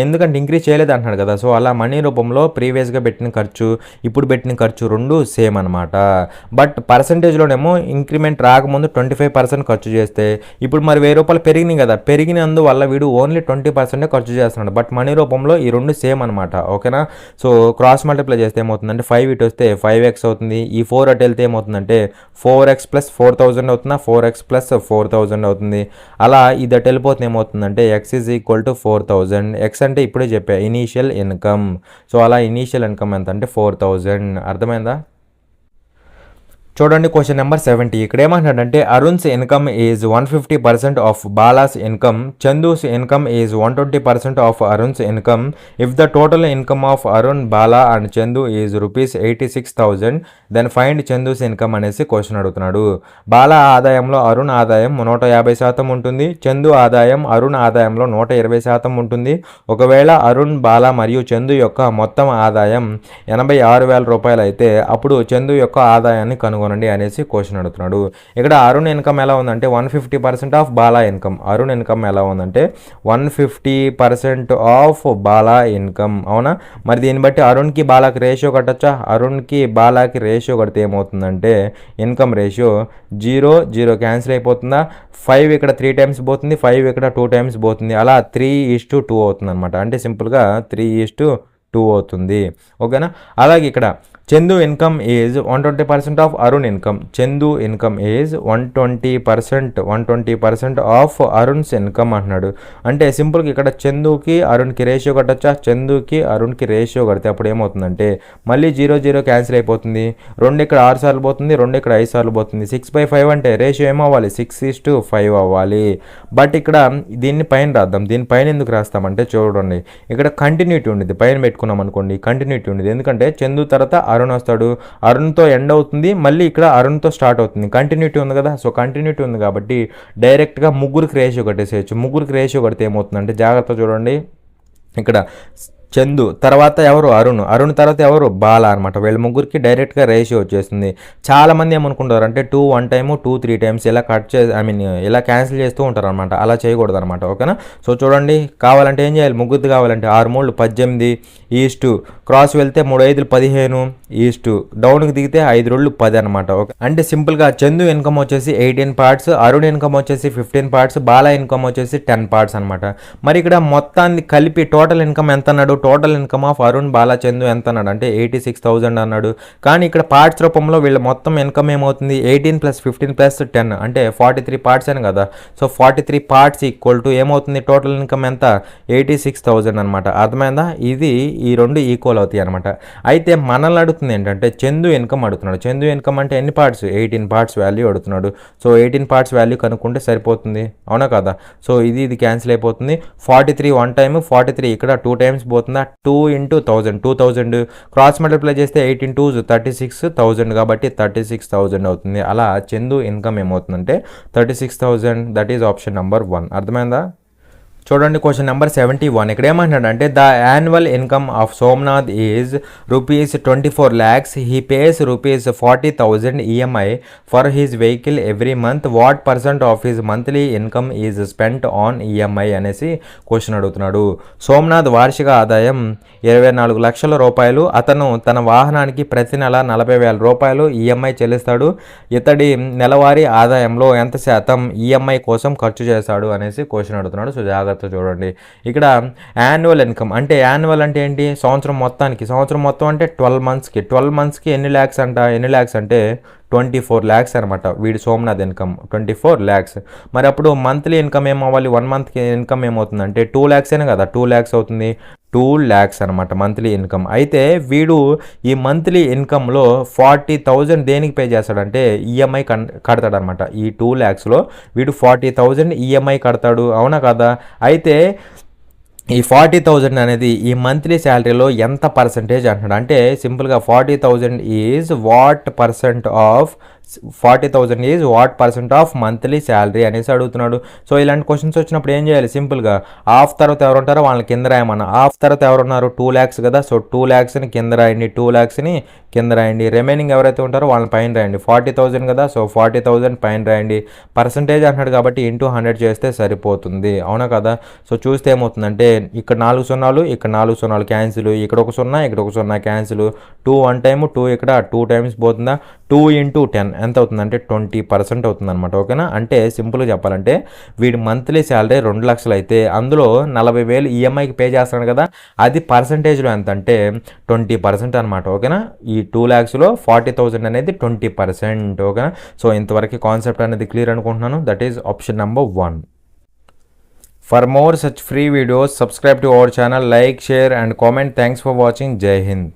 ఎందుకంటే ఇంక్రీజ్ చేయలేదు అంటున్నాడు కదా. సో అలా మనీ రూపంలో ప్రీవియస్గా పెట్టిన ఖర్చు ఇప్పుడు పెట్టిన ఖర్చు రెండు సేమ్ అనమాట. బట్ పర్సంటేజ్లోనేమో ఇంక్రిమెంట్ రాకముందు 25% ఖర్చు చేస్తే ఇప్పుడు మరి ₹1000 పెరిగినాయి కదా. పెరిగినందువల్ల వీడు ఓన్లీ 20% ఖర్చు చేస్తున్నాడు. బట్ మనీ రూపంలో ఈ రెండు సేమ్ అనమాట. ఓకేనా. సో క్రాస్ మల్టిప్లై చేస్తే ఏమవుతుందంటే 5 ఇటు వస్తే 5x అవుతుంది. ఈ 4 అటు వెళ్తే ఏమవుతుందంటే 4x + 4000 అవుతుందా, 4x + 4000 అవుతుంది. అలా ఇది అటు వెళ్ళిపోతుంది ఏమవుతుందంటే x = 4000. x అంటే ఇప్పుడే చెప్పా ఇనీషియల్ ఇన్కమ్. సో అలా ఇనీషియల్ ఇన్కమ్ ఎంత అంటే 4000. అర్థమైందా? చూడండి క్వశ్చన్ నెంబర్ 70. ఇక్కడ ఏమంటాడంటే Arun's income is 150% of Bala's income, Chandu's income is 120% of Arun's income. If the total income of Arun, Bala and Chandu is ₹86,000 then find Chandu's income అనేసి క్వశ్చన్ అడుగుతున్నాడు. బాలా ఆదాయంలో అరుణ్ ఆదాయం 150% ఉంటుంది. చందు ఆదాయం అరుణ్ ఆదాయంలో 120% ఉంటుంది. ఒకవేళ అరుణ్, బాలా మరియు చందు యొక్క మొత్తం ఆదాయం ₹86,000 అయితే అప్పుడు చందు యొక్క ఆదాయాన్ని కనుగొనండి అనేసి క్వశ్చన్ అడుగుతున్నాడు. ఇక్కడ అరుణ్ ఇన్కమ్ ఎలా ఉందంటే 150% of Bala income. Arun income ఎలా ఉందంటే 150% ఆఫ్ బాలా ఇన్కమ్, అవునా. మరి దీన్ని బట్టి అరుణ్కి బాలాకి రేషియో కట్టచ్చా? అరుణ్కి బాలాకి రేషియో కడితే ఏమవుతుందంటే ఇన్కమ్ రేషియో 0 క్యాన్సిల్ అయిపోతుందా. 5 ఇక్కడ 3 టైమ్స్ పోతుంది, 5 ఇక్కడ 2 టైమ్స్ పోతుంది. అలా 3:2 అవుతుంది అనమాట. అంటే సింపుల్గా 3:2 అవుతుంది. ఓకేనా. అలాగే ఇక్కడ Chandu income is 120% of Arun income. Chandu income is 120% of Arun's income అంటున్నాడు. అంటే సింపుల్గా ఇక్కడ చందుకి అరుణ్కి రేషియో కట్టచ్చా? చందుకి అరుణ్కి రేషియో కడితే అప్పుడు ఏమవుతుందంటే మళ్ళీ 0 క్యాన్సిల్ అయిపోతుంది. 2 ఇక్కడ 6 సార్లు పోతుంది, 2 ఇక్కడ 5 సార్లు పోతుంది. 6/5 అంటే రేషియో ఏమవ్వాలి? 6:5 అవ్వాలి. బట్ ఇక్కడ దీన్ని పైన రాద్దాం. దీని పైన ఎందుకు రాస్తామంటే చూడండి ఇక్కడ కంటిన్యూటీ ఉండేది. పైన పెట్టుకున్నాం అనుకోండి కంటిన్యూటీ ఉండేది. ఎందుకంటే చందు తర్వాత అరుణ్ వస్తాడు, అరుణ్తో ఎండ్ అవుతుంది, మళ్ళీ ఇక్కడ అరుణ్తో స్టార్ట్ అవుతుంది. కంటిన్యూటీ ఉంది కదా. సో కంటిన్యూటీ ఉంది కాబట్టి డైరెక్ట్గా ముగ్గురికి రేషియో కట్టేసేయచ్చు. ముగ్గురికి రేషియో కడితే ఏమవుతుందంటే జాగ్రత్త చూడండి, ఇక్కడ చందు తర్వాత ఎవరు? అరుణ్ తర్వాత ఎవరు? బాలా అనమాట. వీళ్ళ ముగ్గురికి డైరెక్ట్గా రేషియో వచ్చేస్తుంది. చాలామంది ఏమనుకుంటారు అంటే 2 1 టైము 2 3 టైమ్స్ ఇలా కట్ చేసి ఇలా క్యాన్సిల్ చేస్తూ ఉంటారు అనమాట. అలా చేయకూడదు అనమాట. ఓకేనా. సో చూడండి కావాలంటే ఏం చేయాలి? ముగ్గురు కావాలంటే 6 3 18 ఈస్టు క్రాస్ వెళ్తే 3 5 15 ఈస్టు డౌన్కి దిగితే 5 2 10 అనమాట. ఓకే. అంటే సింపుల్గా చందు ఇన్కమ్ వచ్చేసి 18 పార్ట్స్, అరుణ్ ఇన్కమ్ వచ్చేసి 15 పార్ట్స్, బాలా ఇన్కమ్ వచ్చేసి 10 పార్ట్స్ అనమాట. మరి ఇక్కడ మొత్తాన్ని కలిపి టోటల్ ఇన్కమ్ ఎంత అన్నాడు? టోటల్ ఇన్కమ్ ఆఫ్ అరుణ్ బాలచందు ఎంత అన్నాడు అంటే 86,000 అన్నాడు. కానీ ఇక్కడ పార్ట్స్ రూపంలో వీళ్ళ మొత్తం ఇన్కమ్ ఏమవుతుంది 18 + 15 + 10 అంటే 43 పార్ట్స్ అని కదా. సో 43 పార్ట్స్ ఈక్వల్ టు ఏమవుతుంది టోటల్ ఇన్కమ్ ఎంత 86,000 అనమాట. అర్థమైందా? ఇది ఈ రెండు ఈక్వల్ అవుతాయి అనమాట. అయితే మనల్ని అడుగుతుంది ఏంటంటే చందు ఇన్కమ్ అడుగుతున్నాడు. చందు ఇన్కమ్ అంటే ఎన్ని పార్ట్స్ 18 పార్ట్స్ వాల్యూ అడుగుతున్నాడు. సో 18 పార్ట్స్ వాల్యూ కనుక్కుంటే సరిపోతుంది, అవునా కదా. సో ఇది క్యాన్సిల్ అయిపోతుంది. 43 1 టైమ్, 43 ఇక్కడ 2 టైమ్స్ పోతుందా, 2 × 1000 2000 క్రాస్ మల్టిప్లై చేస్తే 18 2s 36,000 కాబట్టి 36,000 అవుతుంది. అలా చందు ఇన్కమ్ ఏమవుతుందంటే 36,000. That is option number 1. అర్థమైందా? చూడండి క్వశ్చన్ నెంబర్ 71. ఇక్కడ ఏమంటాడంటే the annual income of Somnath is ₹24 lakhs. He face ₹40,000 EMI for his vehicle every month. What % of his monthly income is spent on EMI అనేసి question అడుగుతున్నాడు. సోమనాథ్ వార్షిక ఆదాయం 24 లక్షల రూపాయలు. అతను తన వాహనానికి ప్రతి నెల 40,000 రూపాయలు ఈఎంఐ చెల్లిస్తాడు. ఇతడి నెలవారీ ఆదాయంలో ఎంత శాతం ఈఎంఐ కోసం ఖర్చు చేస్తాడు అనేసి క్వశ్చన్ అడుగుతున్నాడు. సో జాగ్రత్త చూడండి. ఇక్కడ యాన్యువల్ ఇన్కమ్ అంటే యాన్యువల్ అంటే ఏంటి సంవత్సరం మొత్తానికి. సంవత్సరం మొత్తం అంటే 12 మంత్స్కి ఎన్ని ల్యాక్స్ అంటే 24 lakhs అనమాట. వీడి సోమనాథ్ ఇన్కమ్ 24 lakhs. మరి అప్పుడు మంత్లీ ఇన్కమ్ ఏమవ్వాలి 1 monthకి ఇన్కమ్ ఏమవుతుందంటే 2 lakhs కదా, 2 lakhs అవుతుంది. 2 lakhs అనమాట మంత్లీ ఇన్కమ్. అయితే వీడు ఈ మంత్లీ ఇన్కమ్లో 40,000 దేనికి పే చేస్తాడంటే ఈఎంఐ కడతాడనమాట. ఈ 2 lakhsలో వీడు 40,000 ఈఎంఐ కడతాడు, అవునా కదా. అయితే ఈ 40,000 అనేది ఈ మంత్లీ శాలరీలో ఎంత పర్సంటేజ్ అంటున్నాడు అంటే సింపుల్గా 40,000 is what percent of monthly salary అనేసి అడుగుతున్నాడు. సో ఇలాంటి క్వశ్చన్స్ వచ్చినప్పుడు ఏం చేయాలి సింపుల్గా ఆఫ్ తర్వాత ఎవరు ఉంటారో వాళ్ళని కింద రాయమన్నా. ఆఫ్ తర్వాత ఎవరు ఉన్నారు 2 lakhs కదా. సో 2 lakhsని కింద రాయండి, 2 lakhsని కింద రాయండి. రిమైనింగ్ ఎవరైతే ఉంటారో వాళ్ళని పైన రాయండి. 40,000 కదా, సో 40,000 పైన రాయండి. పర్సంటేజ్ అంటున్నాడు కాబట్టి ఇంటూ 100 చేస్తే సరిపోతుంది, అవునా కదా. సో చూస్తే ఏమవుతుందంటే ఇక్కడ 4 సున్నాలు, ఇక్కడ 4 సున్నాలు క్యాన్సిల్, ఇక్కడ ఒక 0 ఇక్కడ ఒక 0 క్యాన్సిల్. 2 1 టైమ్, 2 ఇక్కడ 2 టైమ్స్ పోతుందా. 2 × 10 ఎంత అవుతుందంటే 20% అవుతుంది అనమాట. ఓకేనా. అంటే సింపుల్గా చెప్పాలంటే వీడి మంత్లీ శాలరీ 2 లక్షలు అయితే అందులో 40,000 ఈఎంఐకి పే చేస్తాడు కదా, అది పర్సంటేజ్లో ఎంత అంటే 20% అనమాట. ఓకేనా. ఈ 2 lakhsలో 40,000 అనేది 20%. ఓకేనా. సో ఇంతవరకు కాన్సెప్ట్ అనేది క్లియర్ అనుకుంటున్నాను. That is option number 1. For more such free videos, subscribe to our channel, like, share and comment. Thanks for watching. Jai Hind.